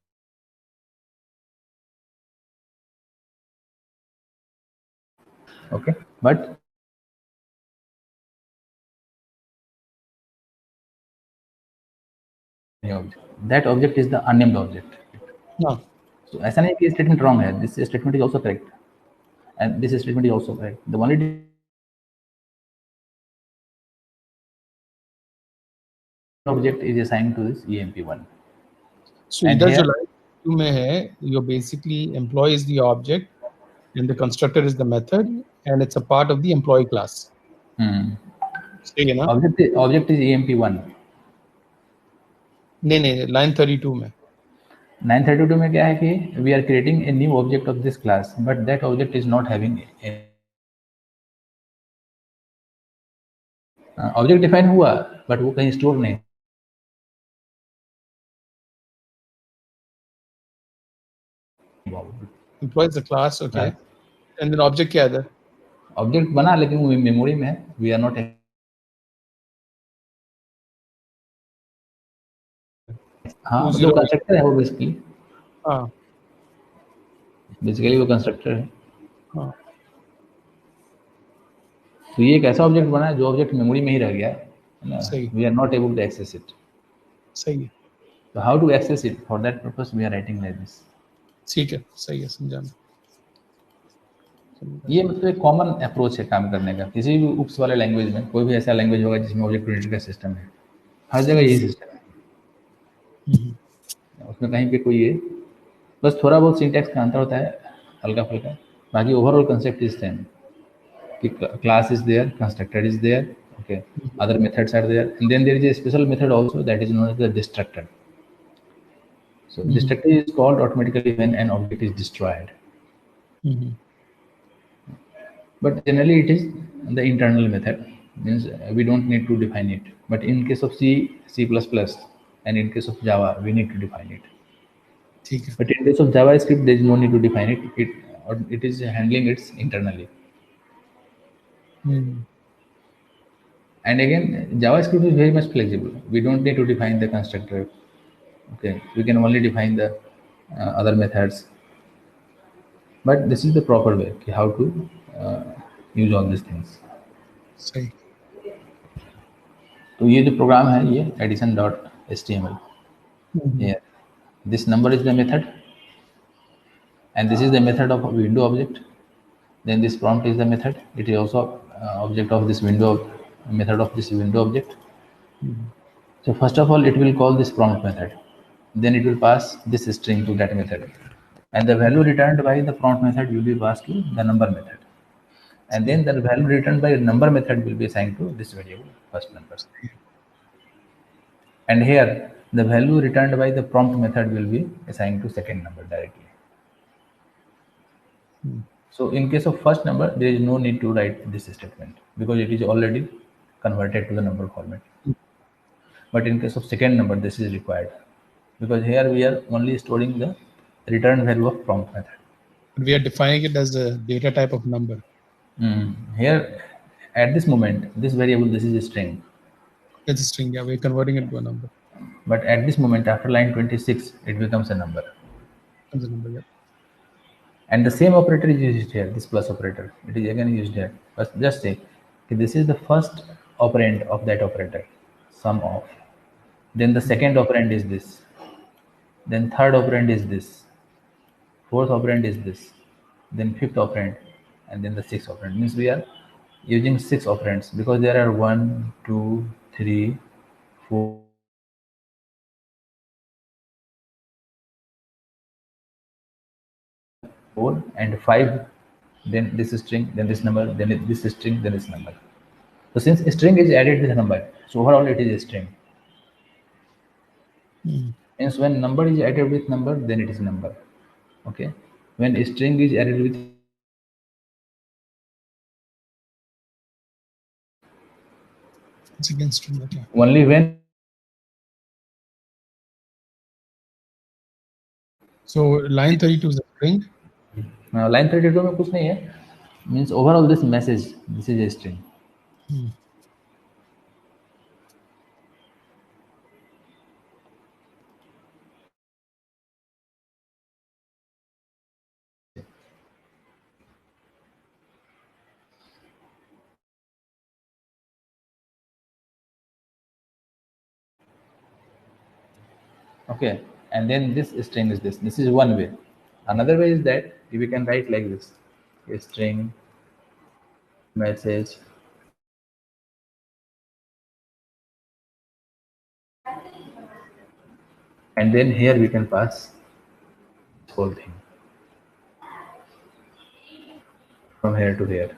Okay, but that object is the unnamed object. हाँ So ऐसा नहीं कि statement wrong है. This statement is also correct, and this statement is also correct. The only object is assigned to this EMP1. so And इधर here- जो line 2 में है your basically employee is the object and the constructor is the method and it's a part of the employee class सही है ना object is EMP1. नहीं line 32 में 932 में क्या है कि we are creating a new object of this class, but that object is not having a object define हुआ बट वो कहीं स्टोर नहीं. employee is the class okay and then object क्या है ऑब्जेक्ट बना लेकिन वो मेमोरी में है. वी आर नॉट हाँ वो कंस्ट्रक्टर है वो बेसिकली वो कंस्ट्रक्टर है. हाँ तो ये एक ऐसा ऑब्जेक्ट बना है जो ऑब्जेक्ट मेमोरी में ही रह गया है ना. सही we are not able to access it. सही है तो how to access it? For that purpose we are writing like this. ठीक है सही है समझा मैं. ये मतलब एक कॉमन अप्रोच है काम करने का. किसी भी उप्स वाले लैंग्वेज में कोई भी ऐसा लैंग्वेज होगा जिसमें ऑब्जेक्ट ओरिएंटेड का सिस्टम है, हर जगह यही सिस्टम है. उसमें कहीं पे कोई ये बस थोड़ा बहुत सिंटैक्स का अंतर होता है हल्का फुल्का. बाकी ओवरऑल कंसेप्ट इज सेम कि class is there, constructor is there, okay, other methods are there, and then there is a special method also that is known as the destructor. So destructor is called automatically when an object is destroyed. But generally it is the internal method, means we don't need to define it. But in case of C, C++ and in case of Java we need to define it. ठीक है But in case of JavaScript there is no need to define it. It is handling it internally. And again JavaScript is very much flexible. We don't need to define the constructor. Okay, we can only define the other methods. But this is the proper way how to use all these things. सही तो ये जो programme है ये addition.html. Here this number is the method and this is the method of window object. Then this prompt is the method. It is also object of this window method of this window object. So first of all it will call this prompt method, then it will pass this string to that method, and the value returned by the prompt method will be passed to the number method, and then the value returned by the number method will be assigned to this variable first number. And here the value returned by the prompt method will be assigned to second number directly. So in case of first number there is no need to write this statement because it is already converted to the number format. But in case of second number this is required because here we are only storing the return value of prompt method. we are defining it as a data type of number. Here at this moment this variable, this is a string. It's a string, yeah, we're converting it to a number. But at this moment after line 26 it becomes a number. As a number, yeah. And the same operator is used here, this plus operator. It is again used here. But just say okay, this is the first operand of that operator, sum of. then the second operand is this, then third operand is this, fourth operand is this, then fifth operand, and then the sixth operand. Means we are using 6 operands because there are 1, 2, 3, 4, and 5, then this string, then this number, then this string, then this number. So since a string is added with a number, so overall it is a string. Means when number is added with number, then it is number. Okay. When a string is added with it's against string. Okay. Only when. So line 32 is a string. Line 32 में कुछ नहीं है. Means overall this message, this is a string. Okay, and then this string is this. This is one way. Another way is that we can write like this: a string, message, and then here we can pass this whole thing from here to here.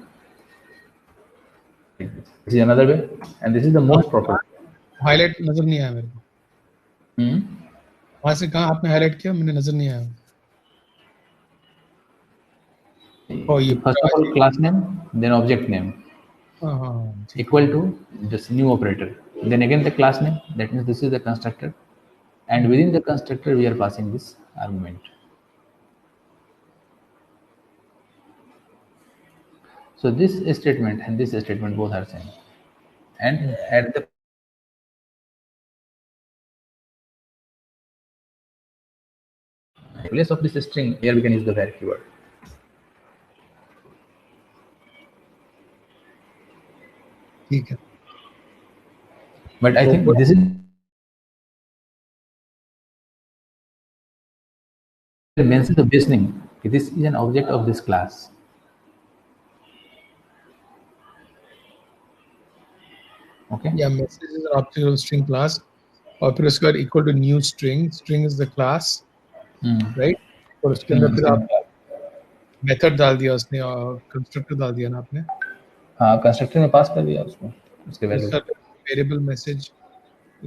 This is another way, and this is the most proper. Highlight नजर नहीं आया मेरे को. वहाँ से कहाँ आपने highlight किया? मैंने नजर नहीं आया. Oh, first of all, class name, then object name, equal to this new operator. Then again the class name. That means this is the constructor, and within the constructor we are passing this argument. So this statement and this statement both are same, and at the place of this string, here we can use the var keyword. ठीक है. But I think this is mentions the beginning. This is an object of this class. Okay. Yeah, message is an object of string class. और फिर उसके बाद equal to new string. String is the class, right? और उसके अंदर फिर आप method डाल दिया उसने और constructor डाल दिया ना आपने. हाँ, constructor में पास कर दिया उसको. उसके value. Variable message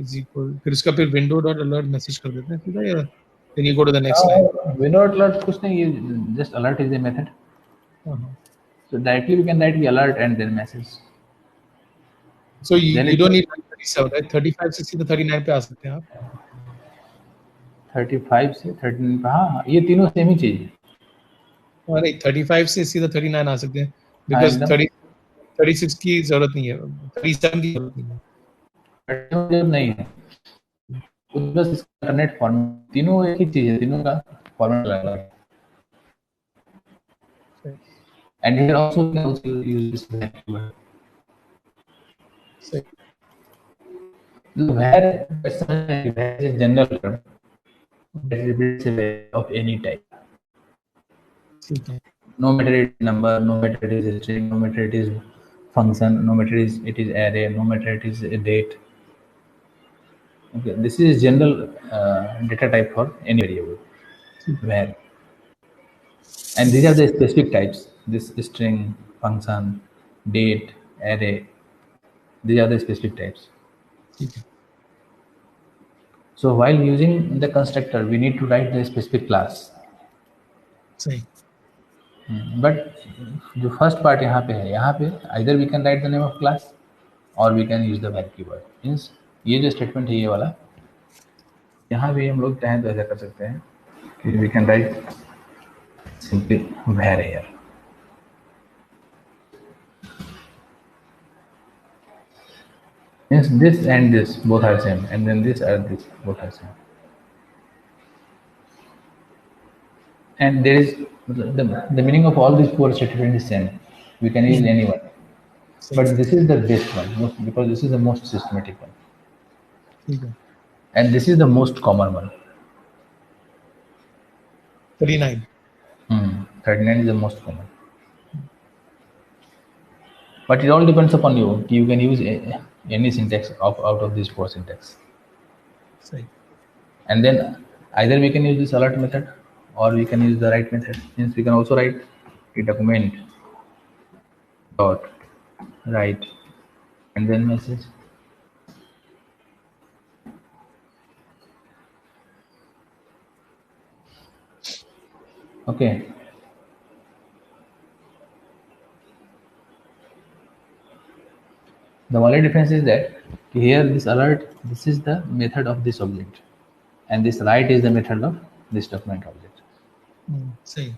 is equal. फिर उसका फिर window dot alert message कर देते हैं सीधा या then you go to the next line. Window alert कुछ नहीं, ये just alert is a method. So directly we can write the alert and then message. So you don't need 37, right? 35 से सीधा 39 पे आ सकते हैं आप. 35 से 39 पे, हाँ, ये तीनों सेम ही चीज है. नहीं, 35 से सीधा 39 आ सकते हैं because 36 की जरूरत नहीं है, 37 की जरूरत नहीं है. जरूरत नहीं है, बस इसका इंटरनेट फॉर्मेट तीनों एक ही चीज है, तीनों का फॉर्मेट अलग है. And here also we can also use this var keyword. Var is a general term that represents a value of any type. No matter it is number, no matter it is a string, no matter it is function, no matter it is array, no matter it is a date. Okay, this is general data type for any variable. Var. And these are the specific types. This string, function, date, array. These are the specific types. So while using the constructor, we need to write the specific class. But the first part यहाँ पे है, either we can write the name of class or we can use the var keyword. Means ये जो statement है ये वाला, यहाँ भी हम लोग चाहें तो ऐसा कर सकते हैं कि we can write simply var here. Means this and this both are same, and then this and this both are same. And there is the meaning of all these four statements is same. We can use any one, but this is the best one because this is the most systematic one. And this is the most common one. 39. 39 is the most common. But it all depends upon you. You can use any syntax out of these four syntax. Say. And then either we can use this alert method or we can use the write method. Means we can also write a document dot write and then message. Okay. The only difference is that here this alert, this is the method of this object, and this write is the method of this document object. Say.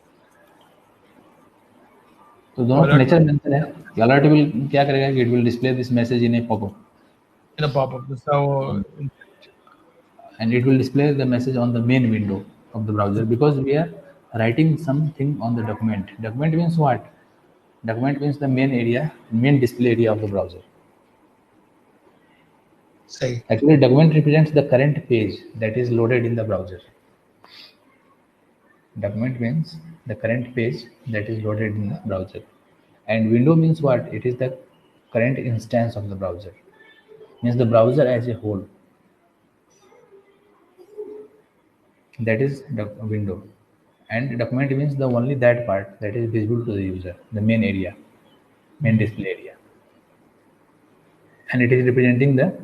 तो दोनों का nature mention है कि alert will क्या करेगा कि it will display this message in A popup In a pop-up. That's how. and it will display the message on the main window of the browser because we are writing something on the document. Document means what? Document means the main area, main display area of the browser. Say. Actually, document represents the current page that is loaded in the browser. Document means the current page that is loaded in the browser. And window means what? It is the current instance of the browser. Means the browser as a whole. That is the window. And document means the only that part that is visible to the user, the main area, main display area. And it is representing the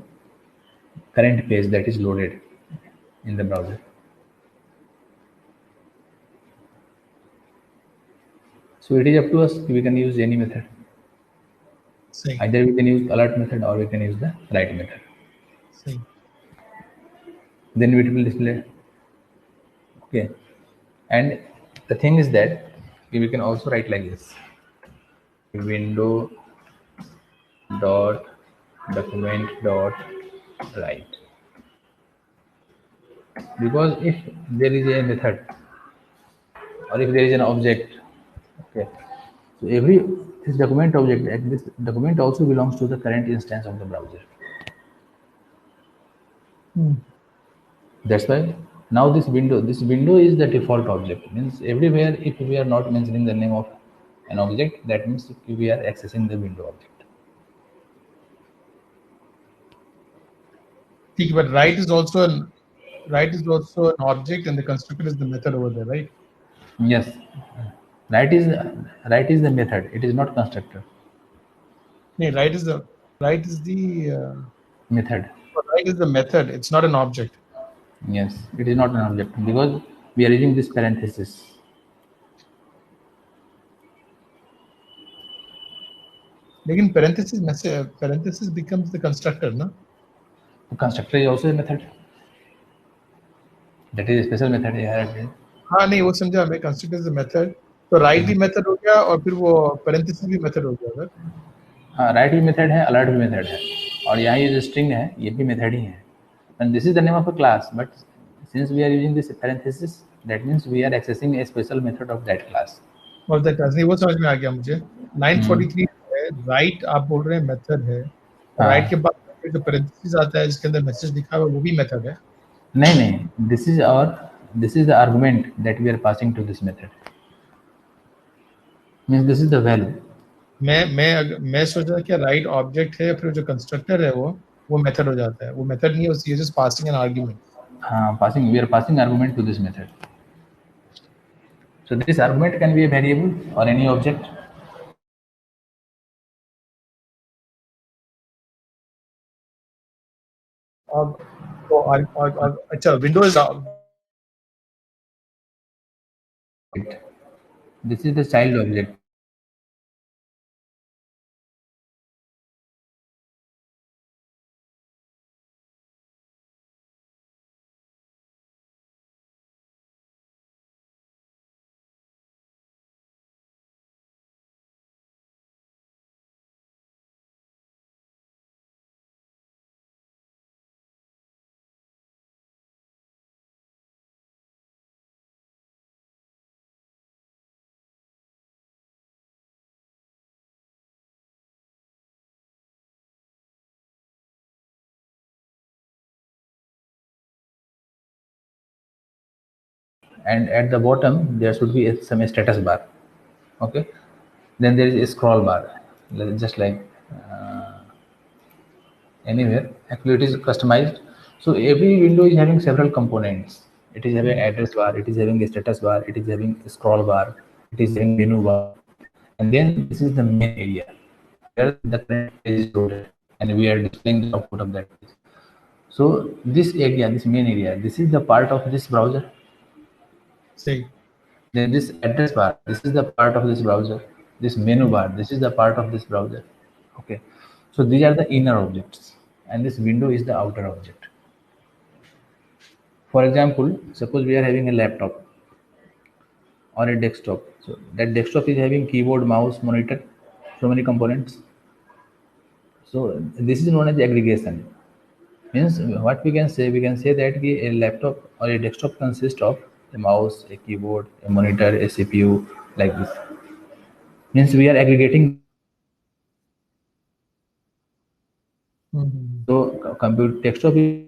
current page that is loaded in the browser. So it is up to us. We can use any method. Say. Either we can use alert method or we can use the write method. Say. Then it will display. Okay. And the thing is that we can also write like this: window dot document dot write. Because if there is a method or if there is an object, okay, so every this document object and this document also belongs to the current instance of the browser. That's why now this window is the default object. Means everywhere if we are not mentioning the name of an object, that means we are accessing the window object. But write is also an object, and the constructor is the method over there, right? Yes, write is the method. It is not constructor. No, write is the Method. write is the method. It's not an object. Yes, it is not an object because we are using this parenthesis. Again, parenthesis becomes the constructor, no? The constructor is also a method. That is a special method here. हाँ नहीं वो समझा मैं constructor is the method तो right भी method हो गया और फिर वो पैरेंथेसिस भी मेथड हो गया सर हाँ, राइट भी मेथड है, अलर्ट भी मेथड है, और यहाँ ये जो स्ट्रिंग है ये भी मेथड ही है. And this is the name of a class, but since we are using this parenthesis, that means we are accessing a special method of that class. और दैट नहीं वो समझ में आ गया मुझे 943 है राइट आप बोल रहे हैं मेथड है राइट के बाद जो पैरेंथेसिस आता है जिसके अंदर मैसेज लिखा हुआ है वो भी मेथड है नहीं, this is the argument that we are passing to this method. Means this is the value. मैं सोच रहा कि राइट ऑब्जेक्ट है फिर जो कंस्ट्रक्टर है वो मेथड हो जाता है वो मेथड नहीं है जस्ट पासिंग एन आर्गुमेंट हाँ, we are passing argument to this method. So this argument can be a variable or any object. अच्छा Windows This is the child object. and at the bottom there should be some status bar. Okay, then there is a scroll bar, just like anywhere. Actually it is customized. So every window is having several components. It is having address bar, it is having a status bar, it is having a scroll bar, it is having menu bar, and then this is the main area where the current page is loaded and we are displaying the output of that page. So this area, this main area, this is the part of this browser. Say. Then this address bar, this is the part of this browser. This menu bar, this is the part of this browser. Okay, so these are the inner objects, and this window is the outer object. For example, suppose we are having a laptop or a desktop. So that desktop is having keyboard, mouse, monitor, so many components. So this is known as aggregation. Means what we can say? We can say that a laptop or a desktop consists of a mouse, a keyboard, a monitor, a CPU, like this. Means we are aggregating. So compute desktop is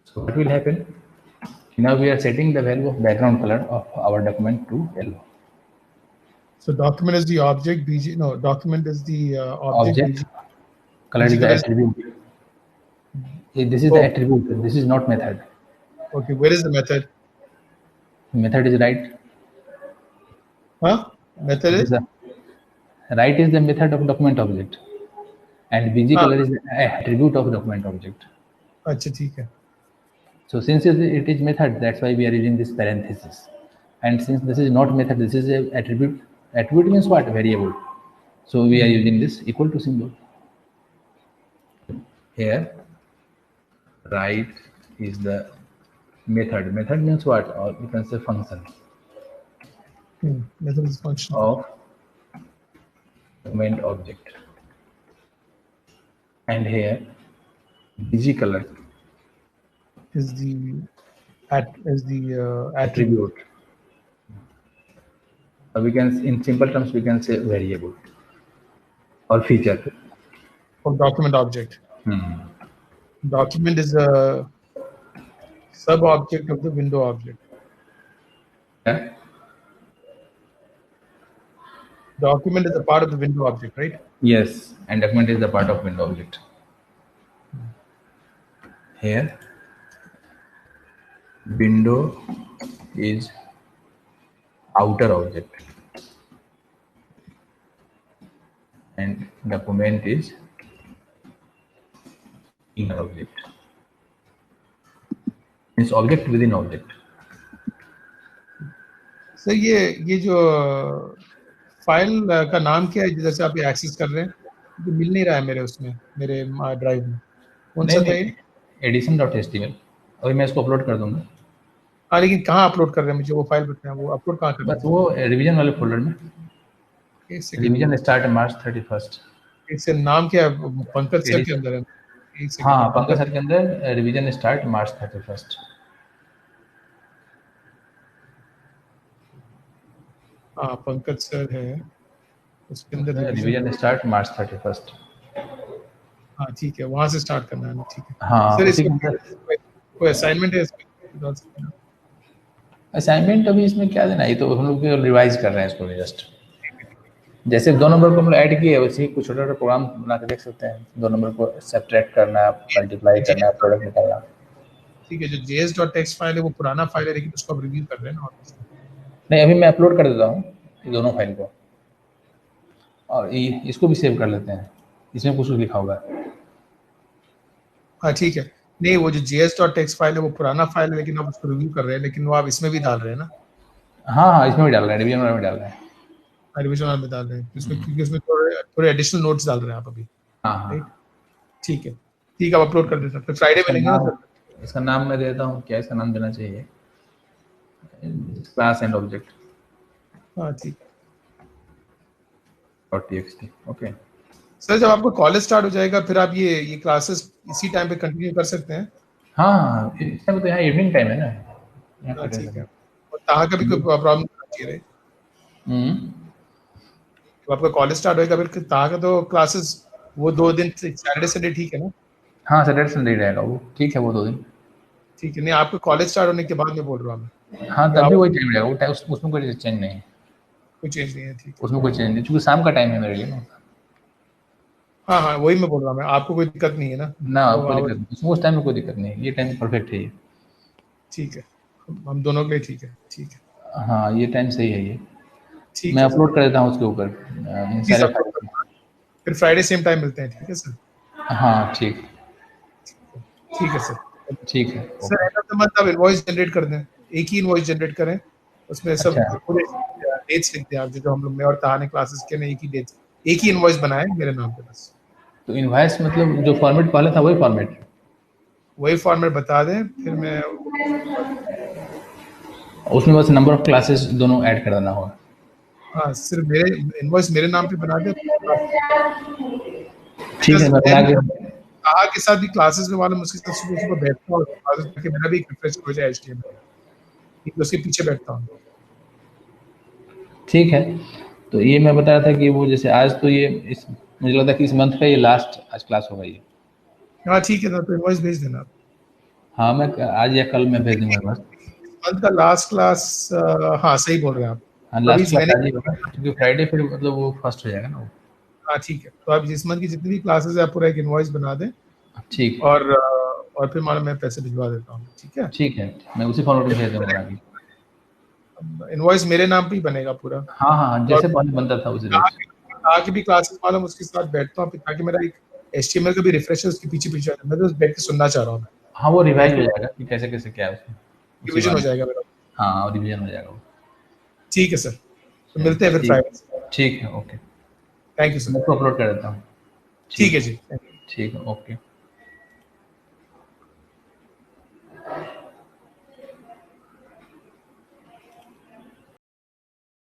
so what will happen? Now we are setting the value of background color of our document to yellow. So document is the object, BG. No, document is the object. BG. Color is the attribute. This is the attribute. This is not method. Okay, where is the method? Method is right. Huh? Method is? Right is the method of document object, and BG color is the attribute of document object. Achha, theek hai. So since it is method, that's why we are using this parenthesis. And since this is not method, this is a attribute. Attribute means what? Variable. So we are using this equal to symbol. Here, right is the method. Method means what? Or you can say function. Method is function of document object. And here, color is the attribute. So we can, in simple terms, we can say variable or feature of document object. Document is a sub object of the window object. Yeah. Document is a part of the window object, right? Yes, and document is the part of window object. Here, window is outer object and document is inner object. Means object within object. Sir ये जो file का नाम क्या है जिधर से आप ये एक्सेस कर रहे हैं? तो मिल नहीं रहा है मेरे उसमें, मेरे ड्राइव में. कौन सा था ये? Edition.html. अभी मैं इसको अपलोड कर दूंगा. हाँ, लेकिन कहाँ अपलोड कर रहे हैं? मुझे वो फाइल बताएं. वो अपलोड कहाँ कर रहे हैं? बस वो रिवीजन वाले फोल्डर में. Revision start March 31st. इससे नाम क्या है? पंकज सर के अंदर है. हाँ, पंकज सर के अंदर रिवीजन स्टार्ट मार्च 31st. हाँ, पंकज सर है उसके अंदर रिवीजन स्टार्ट मार्च 31st. हाँ, ठीक है, वहाँ से स्टार्ट करना है ना. ठीक है. हाँ, सर इसमें कोई असाइनमेंट है इसमें? असाइनमेंट अभी इसमें क्या देना है? ये तो हम लोग रिवाइज कर रहे हैं इसको जस्ट. जैसे 2 नंबर को हम लोग ऐड किए वैसे ही कुछ छोटा-छोटा प्रोग्राम बना के देख सकते हैं. 2 नंबर को सब्ट्रैक्ट करना है, मल्टीप्लाई करना है, प्रोडक्ट निकालना. ठीक है, जो js.txt फाइल है वो पुराना फाइल है, लेकिन उसको आप रिव्यू कर रहे हैं ना. नहीं, अभी मैं अपलोड कर देता हूँ ये दोनों फाइल को और इसको भी सेव कर लेते हैं. इसमें कुछ लिखा होगा. हाँ, ठीक है. नहीं, वो जो js.txt फाइल है वो पुराना फाइल है, लेकिन आप उसको रिव्यू कर रहे हैं, लेकिन वो आप इसमें भी डाल रहे हैं ना. हाँ, इसमें भी डाल रहे हैं, रिवीजन में डाल रहे हैं. रिवीजन में डाल रहे हैं इसमें, क्योंकि उसमें थोड़े एडिशनल नोट्स डाल रहे हैं आप अभी. हाँ. ठीक है, ठीक है, आप अपलोड कर देते हैं. फिर फ्राइडे मिलेंगे ना सर. इसका नाम मैं देता हूँ. क्या इसका नाम देना चाहिए? Class and object. हाँ, ठीक है. .txt. ओके सर, जब आपको कॉलेज स्टार्ट हो जाएगा फिर आप ये क्लासेस इसी टाइम पे कंटिन्यू कर सकते हैं. हाँ, इस टाइम तो यहाँ इवनिंग टाइम है ना. हाँ, ठीक है. और ताहा का भी कोई प्रॉब्लम नहीं है. जब आपका कॉलेज स्टार्ट होएगा फिर ताहा का तो क्लासेस वो 2 दिन सैटरडे संडे ठीक है ना. हाँ, सैटरडे संडे रहेगा वो. ठीक है, वो 2 दिन. ठीक है. नहीं, आपको कॉलेज स्टार्ट होने के बाद मैं बोल रहा हूँ. हाँ, तब भी वही टाइम रहेगा. वो टाइम उसमें कोई चेंज नहीं है. कोई चेंज नहीं है. ठीक है, उसमें कोई चेंज नहीं, क्योंकि शाम का टाइम है मेरे लिए ना. हाँ, वही मैं बोल रहा हूँ. आपको कोई दिक्कत नहीं है ना? कोई दिक्कत नहीं. उस टाइम में कोई दिक्कत नहीं है. ये टाइम परफेक्ट है ये. ठीक है, हम दोनों के लिए ठीक है. ठीक है. हाँ, ये टाइम सही है ये. ठीक मैं है, अपलोड कर देता हूँ उसके ऊपर. फिर फ्राइडे सेम टाइम मिलते हैं. ठीक है सर. हाँ, ठीक है सर. ठीक है sir, end of the month आप इनवॉइस जनरेट कर दें. एक ही इनवॉइस जनरेट करें, उसमें सब पूरे डेट्स लिख दें आप, जो हम लोग मैं और ताहा ने क्लासेस के ने एक ही डेट्स, एक ही इनवॉइस बनाए मेरे नाम पे बस. तो इनवॉइस मतलब जो फॉर्मेट पहले था वही फॉर्मेट बता दें. फिर मैं उसमें बस नंबर ऑफ क्लासेस दोनों ऐड कर देना होगा. हाँ, सिर्फ मेरे इनवॉइस मेरे नाम पे बना दे. ठीक है, मैं बना के ताहा के साथ भी क्लासेस में वाला मुझके साथ सुबह बैठता हूँ ताकि मेरा भी रिफ्रेश हो जाए HTML. उसके पीछे बैठता हूँ. ठीक है. तो ये मैं बता रहा था कि वो जैसे आज तो ये मुझे लगता है कि इस मंथ का ये लास्ट आज क्लास होगा ये. हाँ, ठीक है ना. तो इनवॉइस भेज देना. हाँ, मैं आज या कल में भेज दूंगा बस. मंथ का लास्ट क्लास. हाँ, सही बोल रहे हैं आप. हाँ, लास्ट क्लास आज ही होगा, क्योंकि फ्राइडे फिर मतलब वो फर्स्ट हो जाएगा ना. हाँ, ठीक है. तो आप जिस मंथ की जितनी भी क्लासेस है आप पूरा एक इनवॉइस बना दें. ठीक. और फिर मालूम मैं पैसे भिजवा देता हूँ. ठीक है. ठीक है, मैं उसी फॉर्मेट में भेज दूंगा आगे. इनवॉइस मेरे नाम पे ही बनेगा पूरा. हाँ, जैसे पहले बनता था उसी तरह. आगे भी क्लासेस मालूम उसके साथ बैठता हूँ ताकि मेरा एक HTML का भी रिफ्रेशर उसके पीछे मैं तो बैठ के सुनना चाह रहा हूँ. हाँ, वो रिवाइज हो जाएगा कि कैसे क्या है उसमें. रिवीजन हो जाएगा मेरा. हाँ, रिवीजन हो जाएगा वो. ठीक है सर. तो मिलते हैं फिर फ्राइडे। ठीक है, ओके, थैंक यू सर। मैं इसको अपलोड कर देता हूँ। ठीक है जी, ठीक है, ओके।